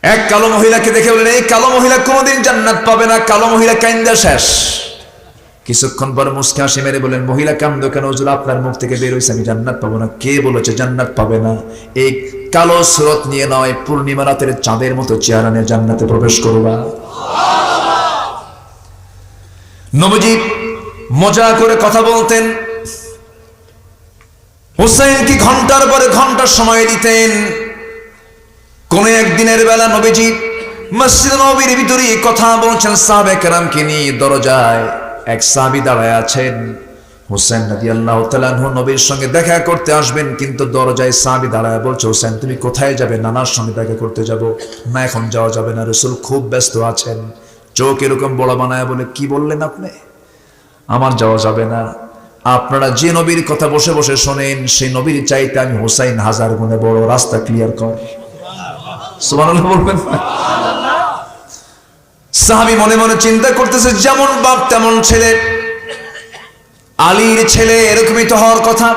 এক কালো মহিলাকে দেখে বললেন, এই কালো মহিলা কোনোদিন জান্নাত পাবে না। কালো মহিলা কাইন্দা শেষ। কিছুক্ষণ পর মুস্কি হাসি মেরে বলেন, মহিলা কান্দো কেন? হুজুর, আপনার মুখ থেকে বের হয়েছে আমি জান্নাত পাবো না। কে বলেছে জান্নাত পাবে না? এই কালো সুরত নিয়ে নয়, পূর্ণিমা রাতের চাঁদের মতো চেহারা নিয়ে জান্নাতে প্রবেশ করবা। নবীজি মজা করে কথা বলতেন। হুসাইন কি ঘন্টার পরে ঘন্টা সময় দিতেন। কোন একদিনের বেলা নবীজি মসজিদ নববীর ভিতরে কথা বলছেন সাহাবায়ে কেরামকে নিয়ে। দরজায় এক সাহাবী দাঁড়ায় আছেন। হুসাইন রাদিয়াল্লাহু তাআলা আনহু নবীর সঙ্গে দেখা করতে আসবেন, কিন্তু দরজায় সাহাবী দাঁড়ায় বলছে, হুসাইন তুমি কোথায় যাবে? নানার সঙ্গে দেখা করতে যাব। না, এখন যাওয়া যাবে না, রাসূল খুব ব্যস্ত আছেন। চোখ এরকম বড় বানায় বলে, কি বললেন আপনি? আমার যাওয়া যাবে না। আপনারা যে নবীর কথা বসে বসে শোনেন, সেই নবীর চাইতে আমি হুসাইন 1000 গুণে বড়। রাস্তা ক্লিয়ার কর। সুবহানাল্লাহ বলবেন। সাহাবী মনে মনে চিন্তা করতেছে, যেমন বাপ তেমন ছেলে, আলীর ছেলে এরকমই তো হওয়ার কথা।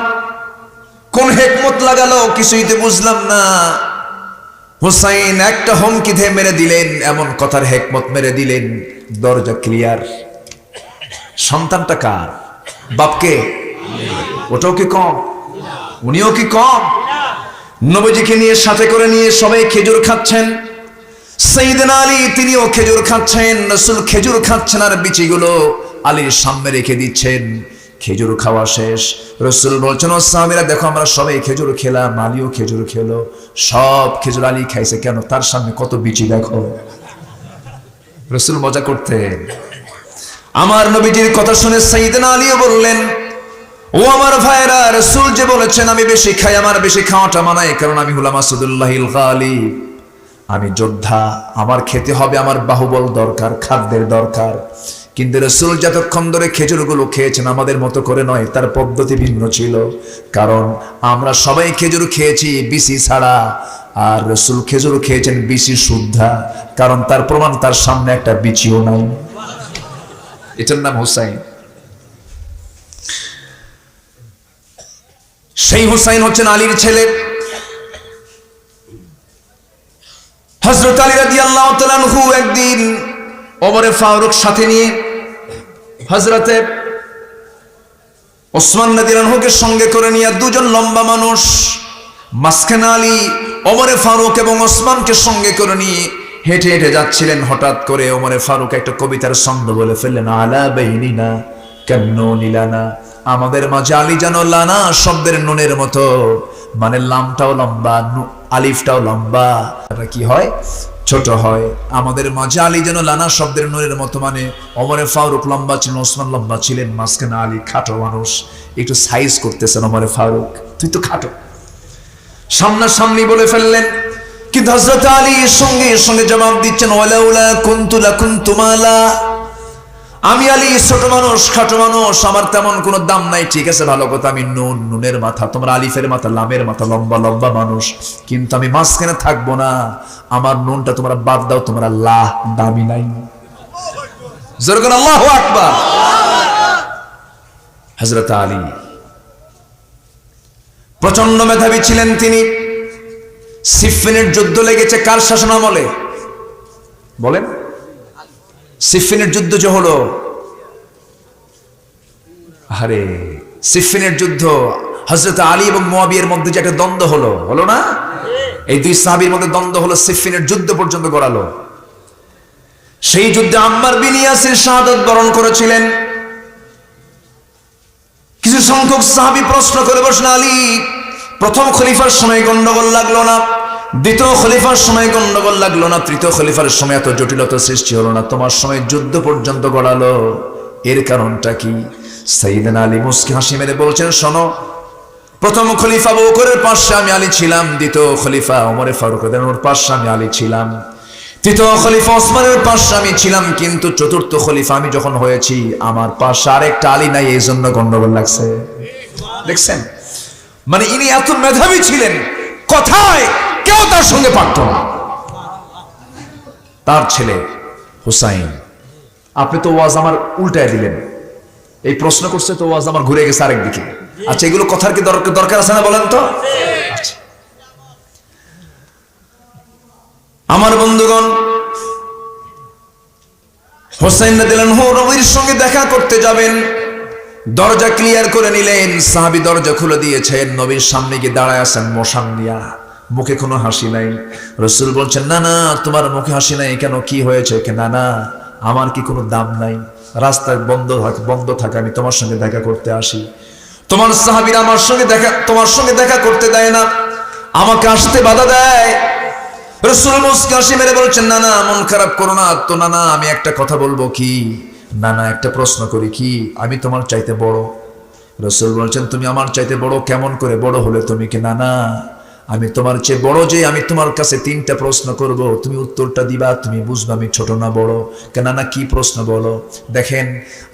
কোন হিকমত লাগালো কিছুই তো বুঝলাম না। হুসাইন একটা হুমকি দিয়ে মেরে দিলেন, এমন কথার হিকমত মেরে দিলেন, দরজা ক্লিয়ার। সন্তানটা কার? বাপকে? ওটাও কি কম? উনিও কি কম? নবীজিকে নিয়ে সাথে করে নিয়ে সবাই খেজুর খাচ্ছেন। সাইয়েদনা আলী তিনিও খেজুর খাচ্ছেন। রাসূল খেজুর খাচ্ছেন আর বিচিগুলো আলীর সামনে রেখে দিচ্ছেন। খেজুর খাওয়া শেষ। রাসূল বলছেন, ও সাহাবীরা দেখো, আমরা সবাই খেজুর খেলাম, আলীও খেজুর খেলো। সব খেজুর আলী খাইছে কেন? তার সামনে কত বিচি দেখো। রাসূল মজা করতেন। আমার নবীজির কথা শুনে সাইয়েদনা আলীও বললেন, ও আমার ভাইরা, রাসূল যে বলেছেন আমি বেশি খাই, আমার বেশি খাওয়াটা মানায়, কারণ আমি হলাম আসাদুল্লাহিল গালিব। আমি যোদ্ধা, আমার খেতে হবে, আমার বাহুবল দরকার, খাদ্যের দরকার। কিন্তু রাসূল যতক্ষণ ধরে খেজুরগুলো খেয়েছেন আমাদের মতো করে নয়, তার পদ্ধতি ভিন্ন ছিল। কারণ আমরা সবাই খেজুর খেয়েছি বিসি ছাড়া, আর রাসূল খেজুর খেয়েছেন বিসি শুদ্ধা। কারণ তার প্রমাণ তার সামনে একটা বিচিও নাই। এটার নাম হুসাইন। সেই হুসাইন হচ্ছেন আলীর ছেলে। হযরত আলী রাদিয়াল্লাহু তাআলা আনহু একদিন ওমরে ফারুক সাথে নিয়ে হযরতে ওসমান রাদিয়াল্লাহু আনহুকে সঙ্গে করে নিয়ে, দুজন লম্বা মানুষ, মাঝখানে আলী, ওমরে ফারুক এবং ওসমানকে সঙ্গে করে নিয়ে হেঁটে হেঁটে যাচ্ছিলেন। হঠাৎ করে ওমরে ফারুক একটা কবিতার ছন্দ বলে ফেললেন, আলা বাইনিনা কান্নুনি লানা, আমাদের মাঝে আলী যেন লানা শব্দের নুনের মতো, মানে লামটাও লম্বা, আলিফটাও লম্বা, কি হয় ছোট হয়। আমাদের মাঝে আলী যেন লানা শব্দের নুনের মতো, মানে ওমরে ফারুক লম্বা ছিলেন, ওসমান লম্বা ছিলেন, মাঝখানে আলী খাটো মানুষ। একটু সাইজ করতেছেন ওমরে ফারুক, তুই তো খাটো, সামনাসামনি বলে ফেললেন। কিন্তু হযরত আলী সঙ্গে সঙ্গে জবাব দিচ্ছেন, ওয়ালাউলা কুনতু লাকুনতু মালা, আমি আলী ছোট মানুষ, খাটো মানুষ, আমার তেমন কোনো দাম নাই। ঠিক আছে, ভালো কথা, আমি নুন, নুনের মাথা, তোমরা আলিফের মাথা, লামের মাথা, লম্বা লম্বা মানুষ, কিন্তু আমি মাঝখানে থাকবো না। আমার নুনটা তোমরা বাদ দাও, তোমরা লা দামি নাই। জোরে করে আল্লাহু আকবার। হযরত আলী প্রচন্ড মেধাবী ছিলেন তিনি। সিফফিনের যুদ্ধ লেগেছে কার শাসনামলে বলেন? সিফফিনের যুদ্ধ যে হলো, আরে সিফফিনের যুদ্ধ, হযরত আলী এবং মুয়াবিয়ার মধ্যে যে একটা দ্বন্দ্ব হলো না? এই দুই সাহাবীর মধ্যে দ্বন্দ্ব হলো, সিফফিনের যুদ্ধ পর্যন্ত গড়ালো। সেই যুদ্ধে আম্মার বিন ইয়াসির শাহাদাত বরণ করেছিলেন। কিছু সংখ্যক সাহাবী প্রশ্ন করে বসলেন, আলী, প্রথম খলিফার সময় গন্ডগোল লাগলো না, দ্বিতীয় খলিফার সময় গন্ডগোল লাগলো না, তৃতীয় খলিফার সময় এত জটিলতা সৃষ্টি হলো না, তোমার সময় যুদ্ধ পর্যন্ত গড়ালো, এর কারণটা কি? সাইয়েদনা আলী মুস্কি হাসি মেরে বলছেন, শোনো, প্রথম খলিফা আবু বকরের পাশে আমি আলী ছিলাম, দ্বিতীয় খলিফা ওমরে ফারুক রাদিয়াল্লাহু আনহুর পাশে আমি আলী ছিলাম, তৃতীয় খলিফা ওসমানের পাশে আমি ছিলাম, কিন্তু চতুর্থ খলিফা আমি যখন হয়েছি আমার পাশে আরেকটা আলী নাই, এই জন্য গন্ডগোল লাগছে। দেখছেন, মানে ইনি এত মেধাবী ছিলেন, কথায় কেউ তার সঙ্গে পারত না। তার ছেলে হুসাইন, আপনি তো ওয়াজ আমার উল্টায় দিলেন, এই প্রশ্ন করছে তো ওয়াজ আমার ঘুরে গেছে আরেক দিকে। আচ্ছা, এগুলো কথার কি দরকার আছে না বলেন তো? আচ্ছা, আমার বন্ধুগণ, হুসাইন রাদিয়াল্লাহু আনহু নবীর সঙ্গে দেখা করতে যাবেন, দরজা ক্লিয়ার করে নিলেন, সাহাবী দরজা খুলে দিয়েছেন, নবীর সামনে গিয়ে দাঁড়ায় আছেন মশান নিয়া, মুখে কোনো হাসি নাই। রাসূল বলছেন, না না, তোমার মুখে হাসি নাই কেন, কি হয়েছে? না না, আমার কি কোনো দাম নাই? রাস্তায় বন্ধ থাকে, আমি তোমার সঙ্গে দেখা করতে আসি, তোমার সাহাবীরা তোমার সঙ্গে দেখা করতে দেয় না, আমাকে আসতে বাধা দেয়। রাসূল মুস্কি হাসি মেরে বলছেন, না না, মন খারাপ করো না তো, না না, আমি একটা কথা বলবো কি, না না, একটা প্রশ্ন করি কি, আমি তোমার চাইতে বড়? রাসূল বলছেন, তুমি আমার চাইতে বড়? কেমন করে বড় হলে তুমি? কি না না, আমি তোমার চেয়ে বড়, যে আমি তোমার কাছে তিনটা প্রশ্ন করব, তুমি উত্তরটা দিবা, তুমি বুঝবা আমি ছোট না বড়। কেন না, কি প্রশ্ন বলো? দেখেন,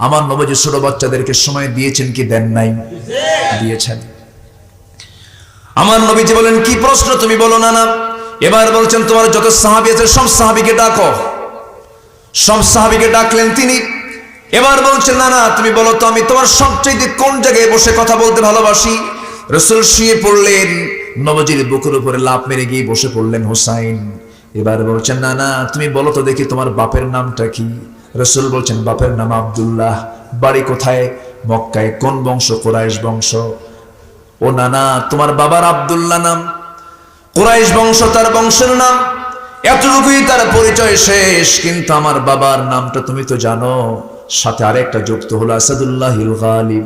আমার নবী ছোট বাচ্চাদেরকে সময় দিয়েছেন কি দেন নাই? দিয়েছেন। আমার নবীজি বলেন, কি প্রশ্ন তুমি বলো? না না। এবার বলছেন, তোমার যত সাহাবী আছে সব সাহাবীকে ডাকো। সব সাহাবীকে ডাকলেন তিনি। এবার বলছেন, না না, তুমি বলো তো, আমি তোমার সবচেয়ে কোন জায়গায় বসে কথা বলতে ভালোবাসি? রাসূল শুয়ে পড়লেন, নবজির বুকের উপরে লাফ মেরে গিয়ে বসে পড়লেন হুসাইন। এবার বলছেন, না না, তুমি বলো তো দেখি তোমার বাপের নামটা কি? রাসূল বলছেন, বাপের নাম আব্দুল্লাহ। বাড়ি কোথায়? মক্কায়। কোন বংশ? কুরাইশ বংশ। ও না না, তোমার বাবার আব্দুল্লাহ নাম, কুরাইশ বংশ তার বংশের নাম, এতটুকুই তার পরিচয় শেষ। কিন্তু আমার বাবার নামটা তুমি তো জানো, সাথে আরেকটা যুক্ত হলো আসাদুল্লাহিল গালিব।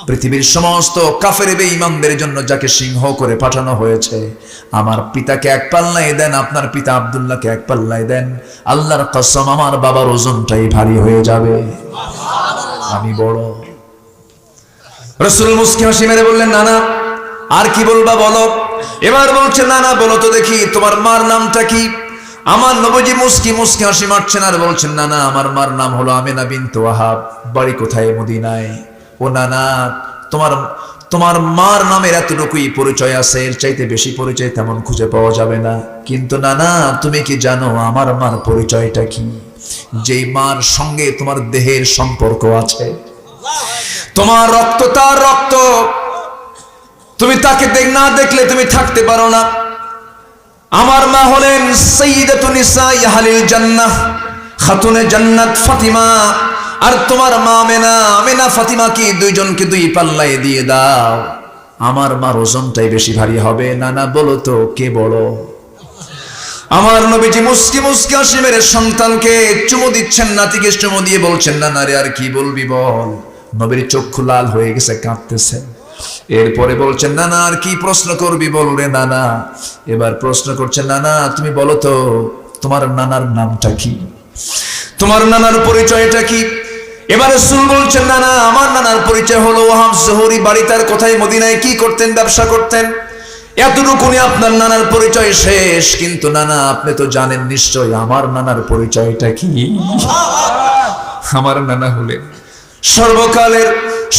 পৃথিবীর সমস্ত কাফের বেঈমানদের জন্য যাকে সিংহ করে পাঠানো হয়েছে, আমার পিতাকে এক পাল্লায় দেন, আপনার পিতা আব্দুল্লাহকে এক পাল্লায় দেন, আল্লাহর কসম আমার বাবার ওজনটাই ভারী হয়ে যাবে, আমি বড়। রাসূল মুস্কি হাসি মেরে বললেন, না না, আর কি বলবা বলো। এবার বলছে, না না, বলো তো দেখি তোমার মার নামটা কি? আমার নবীজি মুস্কি মুস্কি হাসি মারছেন আর বলছেন, না না, আমার মার নাম হলো আমিনা বিনতে ওয়াহাব, বাড়ি কোথায়? মদিনায়। ও না না, তোমার মার নামের এতটুকুই পরিচয় আছে, এর চাইতে বেশি পরিচয় তেমন খুঁজে পাওয়া যাবে না। কিন্তু না না, তুমি কি জানো আমার মার পরিচয়টা কি? যেই মার সঙ্গে তোমার দেহের সম্পর্ক আছে, তোমার রক্ত তার রক্ত, তুমি তাকে না দেখলে তুমি থাকতে পারো না। আমার মা হলেন সাইয়্যিদাতুন নিসাই আহলিল জান্নাহ, খাতুনে জান্নাত ফাতিমা। আর তোমার মা আমেনা ফাতিমাকে দুইজনকে দুই পাল্লায় দিয়ে দাও, আমার মার ওজনটাই বেশি ভারী হবে। না না, বলো তো কে বড়? আমার নবীজি মুস্কি মুস্কি হাসি মেরে সন্তানকে চুমু দিচ্ছেন, নাতিকে চুমু দিয়ে বলছেন, না না রে, আর কি বলবি বল। নবীর চক্ষু লাল হয়ে গেছে, কাঁদতেছেন। এরপরে বলছেন, না না, আর কি প্রশ্ন করবি বল রে নানা। এবার প্রশ্ন করছেন, নানা তুমি বলো তো তোমার নানার নামটা কি, তোমার নানার পরিচয়টা কি? এবার রাসূল বলছেন, নানা আমার নানার পরিচয় হলো ওয়াহাব জোহরি, বাড়ি তার কোথায়? মদিনায়। কি করতেন? ব্যবসা করতেন। এতটুকুনি আপনার নানার পরিচয় শেষ। কিন্তু নানা আপনি তো জানেন নিশ্চয় আমার নানার পরিচয়টা কি? আমার নানা হলেন সর্বকালের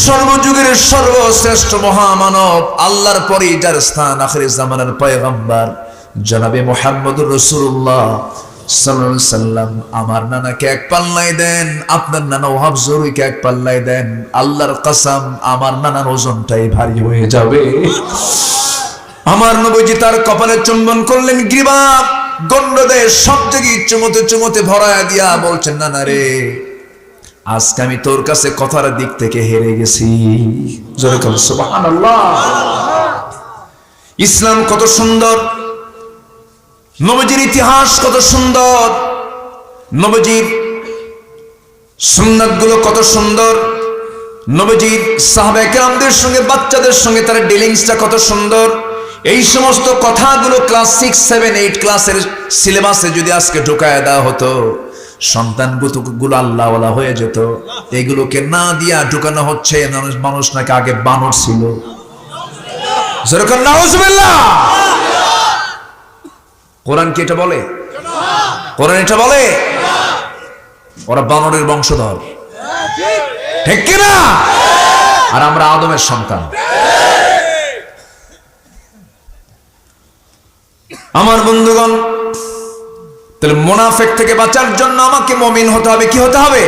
সর্বযুগের সর্বশ্রেষ্ঠ মহামানব, আল্লাহর পরে যার স্থান, আখির জামানার পয়গম্বর জনাবে মুহাম্মদুর রাসূলুল্লাহ সাল্লাল্লাহু আলাইহি সাল্লাম। আমার নানাকে এক পাল্লায় দেন, আপনার নানা ওয়াহাব জোহরিকে এক পাল্লায় দেন, আল্লাহর কসম আমার নানার ওজনটাই ভারী হয়ে যাবে। আমার নবীজি তার কপালে চুম্বন করলেন, গ্রীবা গন্ডদে সব জায়গায় চুমুতে চুমুতে ভরায়া দিয়া বলছেন, নানা রে, আজকে আমি তোর কাছে কথার দিক থেকে হেরে গেছি। জোরে বল সুবহানাল্লাহ। ইসলাম কত সুন্দর, নবীজির ইতিহাস কত সুন্দর, নবীজির সুন্নাত গুলো কত সুন্দর, নবীজির সাহাবায়ে কেরামদের সঙ্গে বাচ্চাদের সঙ্গে তার ডিলিংসটা কত সুন্দর। এই সমস্ত কথাগুলো ক্লাস 6, 7, 8 ক্লাসের সিলেবাসে যদি আজকে ঢুকায় দেওয়া হতো, সন্তানগুলো আল্লাহওয়ালা হয়ে যেত। এগুলোকে না দিয়া ঢুকানো হচ্ছে, মানুষ নাকি আগে বানর ছিল। যেরকম নাউজুবিল্লাহ। কোরআন কি এটা বলে? কোরআন এটা বলে? ওরা বানরের বংশধর, ঠিক কিনা? আর আমরা আদমের সন্তান। আমার বন্ধুগণ, তাহলে মুনাফিক থেকে বাঁচার জন্য আমাকে মুমিন হতে হবে। কি হতে হবে?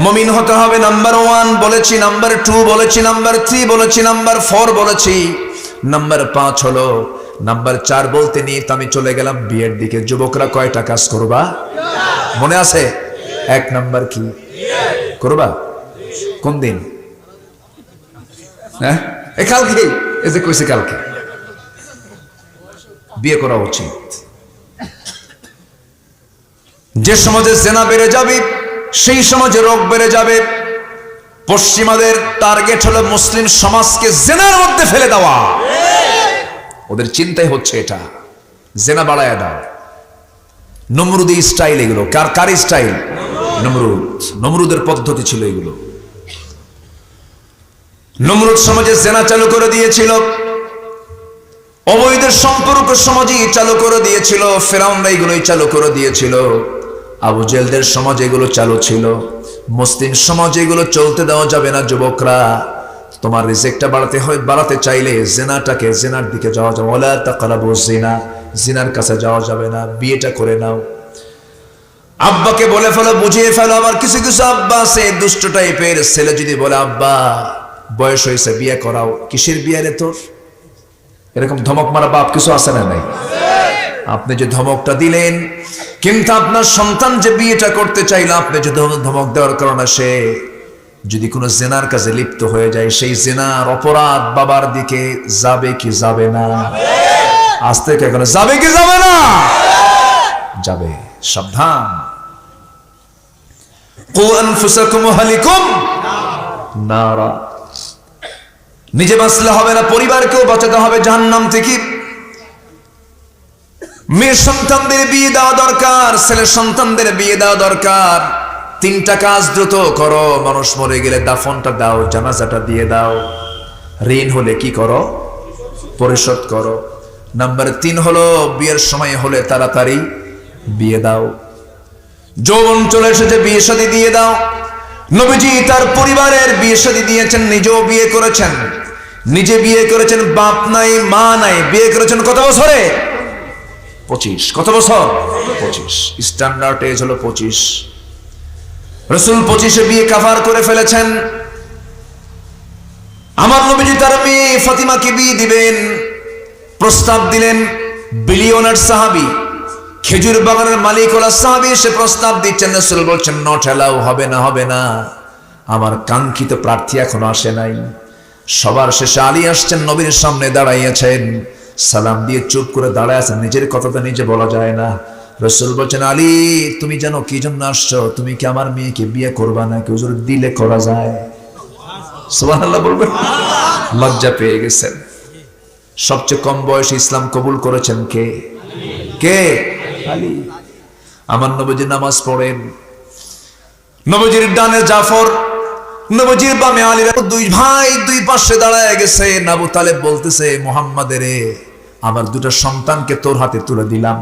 মুমিন হতে হবে। নাম্বার 1 বলেছি, নাম্বার 2 বলেছি, নাম্বার 3 বলেছি, নাম্বার 4 বলেছি, নাম্বার 5 হলো। নাম্বার 4 বলতে নিয়ে তো আমি চলে গেলাম বিয়ের দিকে। যুবকরা কয়টা কাজ করবা মনে আছে? 1 নাম্বার কি করবা? কোন দিন? হ্যাঁ, কালকে। এই যে কইছে কালকে বিয়ে করা উচিত। যে সমাজে জেনা বেড়ে যাবে সেই সমাজে রোগ বেড়ে যাবে। পশ্চিমাদের টার্গেট হলো মুসলিম সমাজকে জেনার মধ্যে ফেলে দেওয়া। ওদের চিন্তাই হচ্ছে এটা, জেনা বাড়ায়া দাও। নমরুদি স্টাইল এগুলো। কার স্টাইল? নমরুদের পদ্ধতি ছিল এগুলো। নমরুদ সমাজে জেনা চালু করে দিয়েছিল, অবৈধ সম্পর্ক সমাজে চালু করে দিয়েছিল, ফেরাউনরা এগুলোই চালু করে দিয়েছিল, আবু জেলদের সমাজে এগুলো চালু ছিল। মুসলিম সমাজে এগুলো চলতে দেওয়া যাবে না। যুবকরা, তোমার রিজেক্টটা বাড়াতে চাইলে জেনার দিকে যাওয়া যাবে। ওয়ালা তাকরাবু জিনা, জিনার কাছে যাওয়া যাবে না, বিয়েটা করে নাও। আব্বাকে বলে ফেলো, বুঝিয়ে ফেলো। আবার কিছু কিছু আব্বা আছে দুষ্ট টাইপের ছেলে, যদি বলে আব্বা বয়স হয়েছে বিয়ে করাও, কিসের বিয়ে রে তোর? এরকম ধমক মারা বাপ কিছু আছে না নাই? আপনি যে ধমকটা দিলেন, কিন্তু আপনার সন্তান যে বিয়েটা করতে চাইল, আপনি যে ধমক দেওয়ার কারণে সে যদি কোনো জেনার কাজে লিপ্ত হয়ে যায়, সেই জেনার অপরাধ বাবার দিকে যাবে কি যাবে না? আজ থেকে এখন যাবে কি যাবে না? যাবে। সাবধান। কু আনফুসাকুম ওয়া আহলিকুম নারা। নিজে বাঁচলে হবে না, পরিবারকেও বাঁচাতে হবে জাহান্নাম থেকে। মেয়ে সন্তানদের বিয়ে দেওয়া দরকার, ছেলে সন্তানদের বিয়ে দেওয়া দরকার। 3টা কাজ দ্রুত করো। মানুষ মরে গেলে দাফনটা দাও, জানাজাটা দিয়ে দাও। ঋণ হলে কি করো? পরিশোধ করো। নাম্বার 3 হলো বিয়ের সময় হলে তাড়াতাড়ি বিয়ে দাও। যৌবন চলে এসেছে, বিয়ে শাদী দিয়ে দাও। নবীজি তার পরিবারের বিয়ে শাদী দিয়েছেন, নিজেও বিয়ে করেছেন। নিজে বিয়ে করেছেন, বাপ নাই মা নাই। বিয়ে করেছেন কত বছরে? 25। কত বছর? 25। স্ট্যান্ডার্ড এজ হলো 25। রাসূল 25-এ বিয়ে কাফার করে ফেলেছেন। আমার নবীজি তার মেয়ে ফাতিমাকে বিয়ে দিবেন, প্রস্তাব দিলেন। বিলিয়নার সাহাবী, খেজুর বাগানের মালিক ওলা সাহাবী সে প্রস্তাব দিচ্ছেন। রাসূল বলছেন নট অ্যালাউ, হবে না, হবে না, আমার কাঙ্ক্ষিত প্রার্থী এখনো আসে নাই। সবার শেষে আলী আসছেন, নবীর সামনে দাঁড়াইয়াছেন, সালাম দিয়ে চুপ করে দাঁড়ায় আছেন, নিজের কথা তো নিজে বলা যায় না। রাসূল বলছেন আলী তুমি জানো কি জন্য আসছো? তুমি কি আমার মেয়েকে বিয়ে করবা নাকি? হুজুর দিলে করা যায়। সুবহানাল্লাহ বলবেন। লজ্জা পেয়ে গেছেন। সবচেয়ে কম বয়সে ইসলাম কবুল করেছেন কে? কে? আলী। আমার নবীজি নামাজ পড়েন, নবীজির ডানে জাফর, নবীজির বামে আলী। দুই ভাই দুই পাশে দাঁড়ায় গেছে। আবু তালেব বলতেছে মুহাম্মাদের, আমার দুটো সন্তানকে তোর হাতে তুলে দিলাম।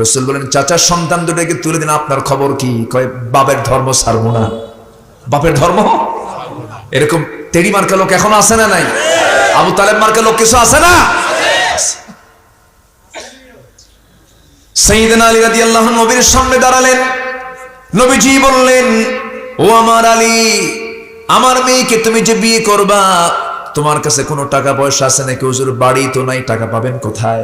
রাসূল বলেন চাচার সন্তান দুটোকে তুলে দিন, আপনার খবর কি? কয় বাপের ধর্ম ছাড়বো না। বাপের ধর্ম? এরকম তেড়ি মার্কা লোক এখনো আছে না নাই? আবু তালেব মার্কা লোক কিছু আছে না? সাইয়েদনা আলী রাদিয়াল্লাহু আনহু নবীর সামনে দাঁড়ালেন। নবীজি বললেন ও আমার আলী, আমার মেয়েকে তুমি যে বিয়ে করবা, তোমার কাছে কোনো টাকা পয়সা আছে নাকি? হুজুর বাড়ি তো নাই, টাকা পাবেন কোথায়?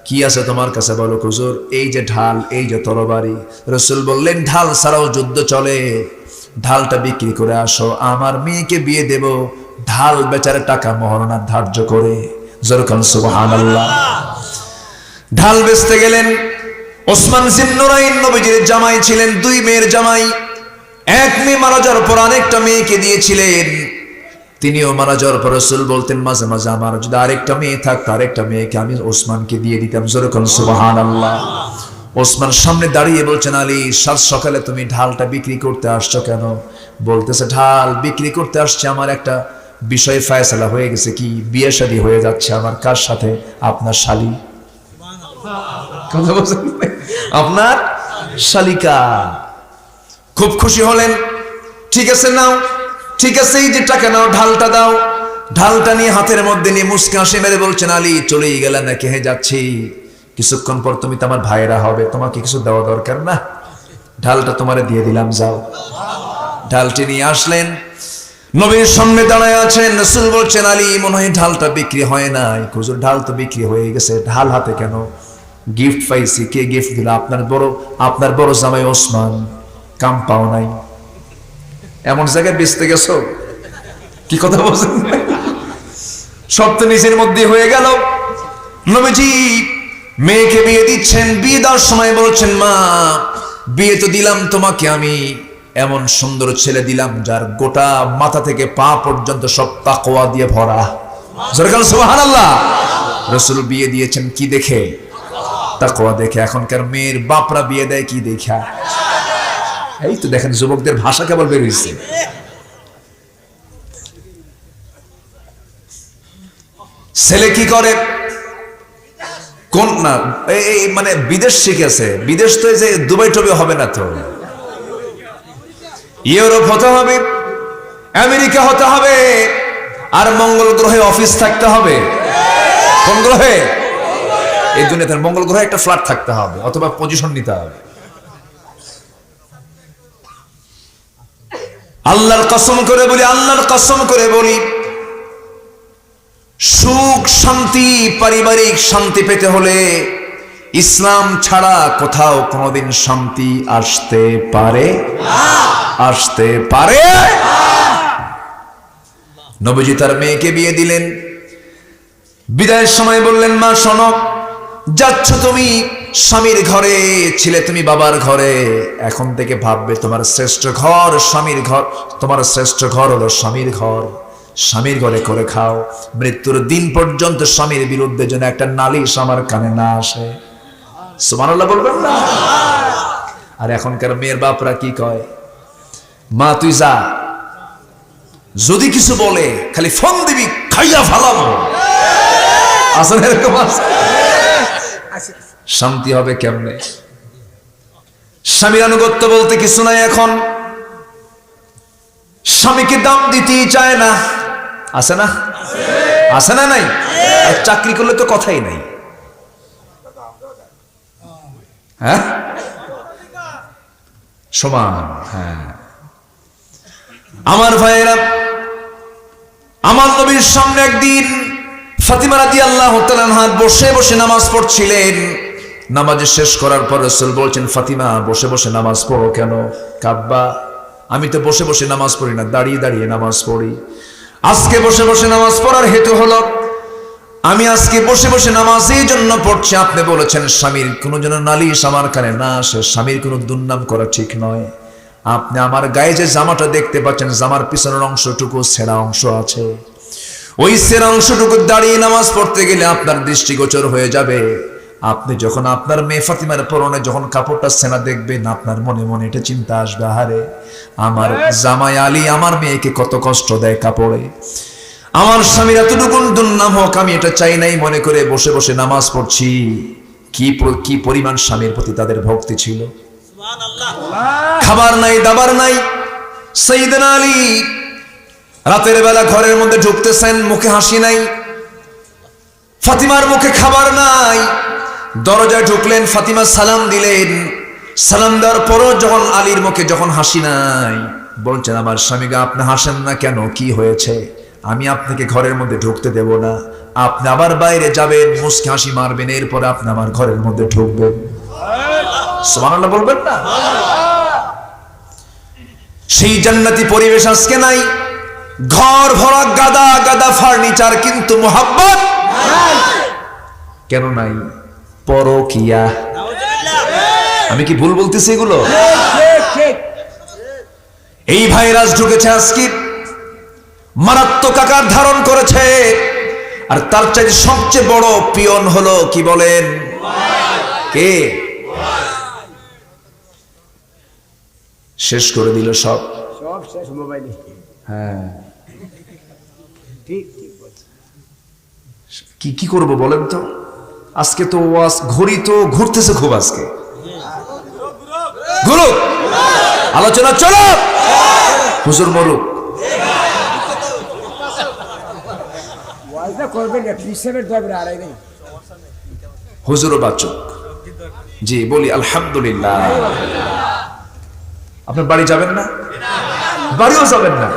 কি আছে তোমার কাছে বলো হুজুর? এই যে ঢাল, এই যে তরবারি। রাসূল বললেন ঢাল ছাড়াও যুদ্ধ চলে, ঢালটা বিক্রি করে আসো, আমার মেয়েকে বিয়ে দেব। ঢাল বেচারে টাকা মহারণা ধার্য করে। জোরকান সুবহানাল্লাহ। ঢাল বেচতে গেলেন। ওসমান জিন্নুরাইন নবীজির জামাই ছিলেন, দুই মেয়ের জামাই। এক মেয়ে মারা যাওয়ার পর আরেকটা মেয়েকে দিয়েছিলেন। তিনিও মারা যাওয়ার পর রাসূল বলতেন মাঝে মাঝে আমার যদি আরেকটা মেয়ে থাকতো, আরেকটা মেয়েকে আমি ওসমানকে দিয়ে দিতাম। জোরকান সুবহানাল্লাহ। ওসমান সামনে দাঁড়িয়ে বলছেন আলী, সাত সকালে তুমি ঢালটা বিক্রি করতে আসছো কেন? বলতেছে ঢাল বিক্রি করতে আসছে, আমার একটা বিষয় ফয়সালা হয়ে গেছে। কি? বিয়ে শাদী হয়ে যাচ্ছে আমার। কার সাথে? আপনার শালী। কথা বলছেন? আপনার শালিকা। খুব খুশি হলেন। ঠিক আছে নাও, ঠিক আছে এই যে টাকা নাও, ঢালটা দাও। ঢালটা নিয়ে হাতের মধ্যে নিয়ে মুস্কি হাসি মেরে বলছেন আলী চলেই গেলেন নাকি? হ্যাঁ যাচ্ছি, কিছুক্ষণ পর তুমি তো আমার ভাইরা হবে, তোমাকে কিছু দেওয়া দরকার না, ঢালটা তোমারে দিয়ে দিলাম, যাও। ঢালটি নিয়ে আসলেন, নবীর সামনে দাঁড়ায় আছেন। রাসূল বলছেন আলী মনে হয় ঢালটা বিক্রি হয় নাই। হুজুর ঢাল তো বিক্রি হয়ে গেছে। ঢাল হাতে কেন? গিফট পাইছি। কে গিফট দিল? আপনার বড় জামাই ওসমান। কাম পাও নাই, এমন জায়গায় বেচতে গেছো? কি কথা বলছেন? সব তো নিজের মধ্যে হয়ে গেল। নবীজি মেয়েকে বিয়ে দিচ্ছেন। বিয়ে দেওয়ার সময় বলছেন মা বিয়ে তো দিলাম তোমাকে আমি, এমন সুন্দর ছেলে দিলাম যার গোটা মাথা থেকে পা পর্যন্ত সব তাকওয়া দিয়ে ভরা। সুবহানাল্লাহ। রাসূল বিয়ে দিয়েছেন কি দেখে? তাকওয়া দেখে। এখনকার মেয়ের বাপরা বিয়ে দেয় কি দেখা? এই তো দেখেন যুবকদের ভাষা কেবল বের হইছে। ছেলে কি করে? কোন না এই মানে বিদেশ শিখেছে। বিদেশ তো এই যে দুবাই টবে হবে না তো, ইউরোপ হতে হবে, আমেরিকা হতে হবে, আর মঙ্গল গ্রহে অফিস থাকতে হবে। কোন গ্রহে? এই দুনিয়াতে মঙ্গল গ্রহে একটা ফ্ল্যাট থাকতে হবে অথবা পজিশন নিতে হবে। আল্লাহর কসম করে বলি, আল্লাহর কসম করে বলি, সুখ শান্তি পারিবারিক শান্তি পেতে হলে ইসলাম ছাড়া কোথাও কোনোদিন শান্তি আসতে পারে? আসতে পারে? নবীজি তার মেয়েকে বিয়ে দিলেন। বিদায়ের সময় বললেন মা শোনো, যাচ্ছ তুমি স্বামীর ঘরে, ছিলে তুমি বাবার ঘরে, এখন থেকে ভাববে তোমার শ্রেষ্ঠ ঘর স্বামীর ঘর, তোমার শ্রেষ্ঠ ঘর হলো স্বামীর ঘর। স্বামীর ঘরে করে খাও, মৃত্যুর দিন পর্যন্ত স্বামীর বিরুদ্ধে যেন একটা নালিশ আমার কানে না আসে। সুবহানাল্লাহ বলবেন না? আর এখনকার মেয়ের বাপরা কি কয়? মা তুই যা, যদি কিছু বলে খালি ফোন দিবি, খাইয়া ফালাবো। আসলে এরকম আছে? শান্তি হবে কেমনে? স্বামীর আনুগত্য বলতে কিছু নাই। এখন স্বামীকে দাম দিতেই চায় না, আছে না? আছে না? নাই? আর চাকরি করলে তো কথাই নাই। হ্যাঁ, সমান। হ্যাঁ, আমার ভাইয়েরা, আমার নবীর সামনে একদিন ফাতিমা রাদিয়াল্লাহু তাআলা আনহা বসে বসে নামাজ পড়ছিলেন। নামাজ শেষ করার পর রাসূল বলছেন, ফাতিমা বসে বসে নামাজ পড়ো কেন? কাব্বা, আমি তো বসে বসে নামাজ পড়ি না, দাঁড়িয়ে দাঁড়িয়ে নামাজ পড়ি। আজকে বসে বসে নামাজ পড়ার হেতু হলো, আমি আজকে বসে বসে নামাজ এই জন্য পড়ছি, আপনি বলেছেন স্বামীর কোনো যেন নালিশ আমার কানে না আসে, স্বামীর কোনো দুর্নাম করা ঠিক নয়। আপনি আমার গায়ে যে জামাটা দেখতে পাচ্ছেন, জামার পিছনের অংশটুকু ছেঁড়া অংশ আছে, ওই ছেঁড়া অংশটুকু দাঁড়িয়ে নামাজ পড়তে গেলে আপনার দৃষ্টিগোচর হয়ে যাবে। আপনি যখন আপনার মেয়ে ফাতিমার পরনে যখন কাপড়টা ছেঁড়া দেখবেন, আপনার মনে মনে এটা চিন্তা আসবে, আহারে আমার জামাই আলী আমার মেয়েকে কত কষ্ট দেয় কাপড়ে, আমার স্বামীর এতটুকু দুর্নাম হোক আমি এটা চাই নাই। মনে করে বসে বসে নামাজ পড়ছি। কি পরিমাণ স্বামীর প্রতি তাদের ভক্তি ছিল। খাবার নাই, দাবার নাই। সাইয়েদনা আলী রাতের বেলা ঘরের মধ্যে ঢুকতেছেন, মুখে হাসি নাই। ফাতিমার মুখে খাবার নাই। দরজায় ঢুকলেন, ফাতিমা সালাম দিলেন। সালাম দেওয়ার পরও যখন আলীর মুখে যখন হাসি নাই, বলছেন আমার স্বামীকে আপনি হাসেন না কেন, কি হয়েছে? আমি আপনাকে ঘরের মধ্যে ঢুকতে দেব না, আপনি আবার বাইরে যাবেন, মুস্কি হাসি মারবেন, এরপরে আপনি আমার ঘরের মধ্যে ঢুকবেন। সুবহানাল্লাহ বলবেন না? সেই জান্নাতি পরিবেশ আজকে নাই। ঘর ভরা গাদা গাদা ফার্নিচার, কিন্তু মোহাব্বত কেন নাই? পরকিয়া। আমি কি ভুল বলতেছি এগুলো? এই ভাইরাস ঢুকেছে আজকে, মারাত্মক আকার ধারণ করেছে। আর তার চাইতে সবচেয়ে বড় পিয়ন হলো কি বলেন? কে? শেষ করে দিল সব শেষ মোবাইলে। হ্যাঁ, ঠিক কি করব বলেন তো? আজকে তো ওয়াজ ঘড়ি তো ঘুরতেছে খুব, আজকে ঘুরুক, আলোচনা চলো, হুজুর মরুক। হুজুরও বাচক। জি বলি আলহামদুলিল্লাহ। আপনার বাড়ি যাবেন না? বাড়িও যাবেন না?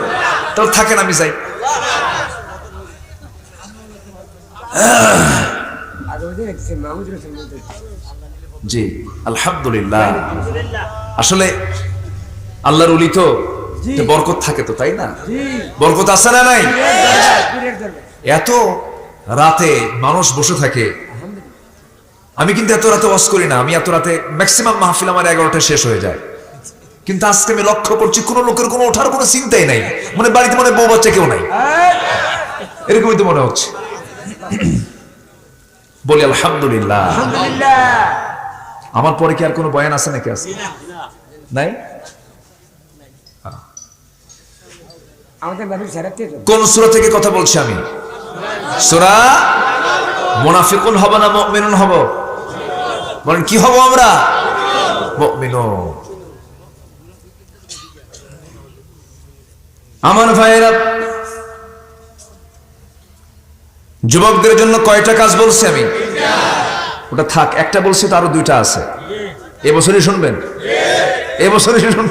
তাহলে থাকেন, আমি যাই। জি আলহামদুলিল্লাহ। আসলে আল্লাহর ওলি তো বরকত থাকে তো, তাই না? বরকত আছে না নাই? এত রাতে মানুষ বসে থাকে। আমি কিন্তু এত রাতে ওয়াজ করি না, আমি এত রাতে ম্যাক্সিমাম মাহফিল আমার 11টা শেষ হয়ে যায়। কিন্তু আজকে আমি লক্ষ্য করছি কোন লোকের কোনো ওঠার কোনো চিন্তাই নাই, মানে বাড়িতে মনে বউ বাচ্চা কেউ নাই, এরকমই তো মনে হচ্ছে। বলি আলহামদুলিল্লাহ। আমার পরে কি আর কোনো বয়ান আছে নাকি? আছে নাই? কোন সূরা থেকে কথা বলছি আমি? সূরা মুনাফিকুন হব না মুমিনুন হব? বলেন কি হব আমরা? মুমিনুন। আমার ভাইয়েরা, যুবকদের জন্য কয়টা কাজ বলছি আমি? ওটা থাক, একটা বলছি তো আরো 2টা আছে। এবছরই শুনবেন, এবছরই শুনবেন।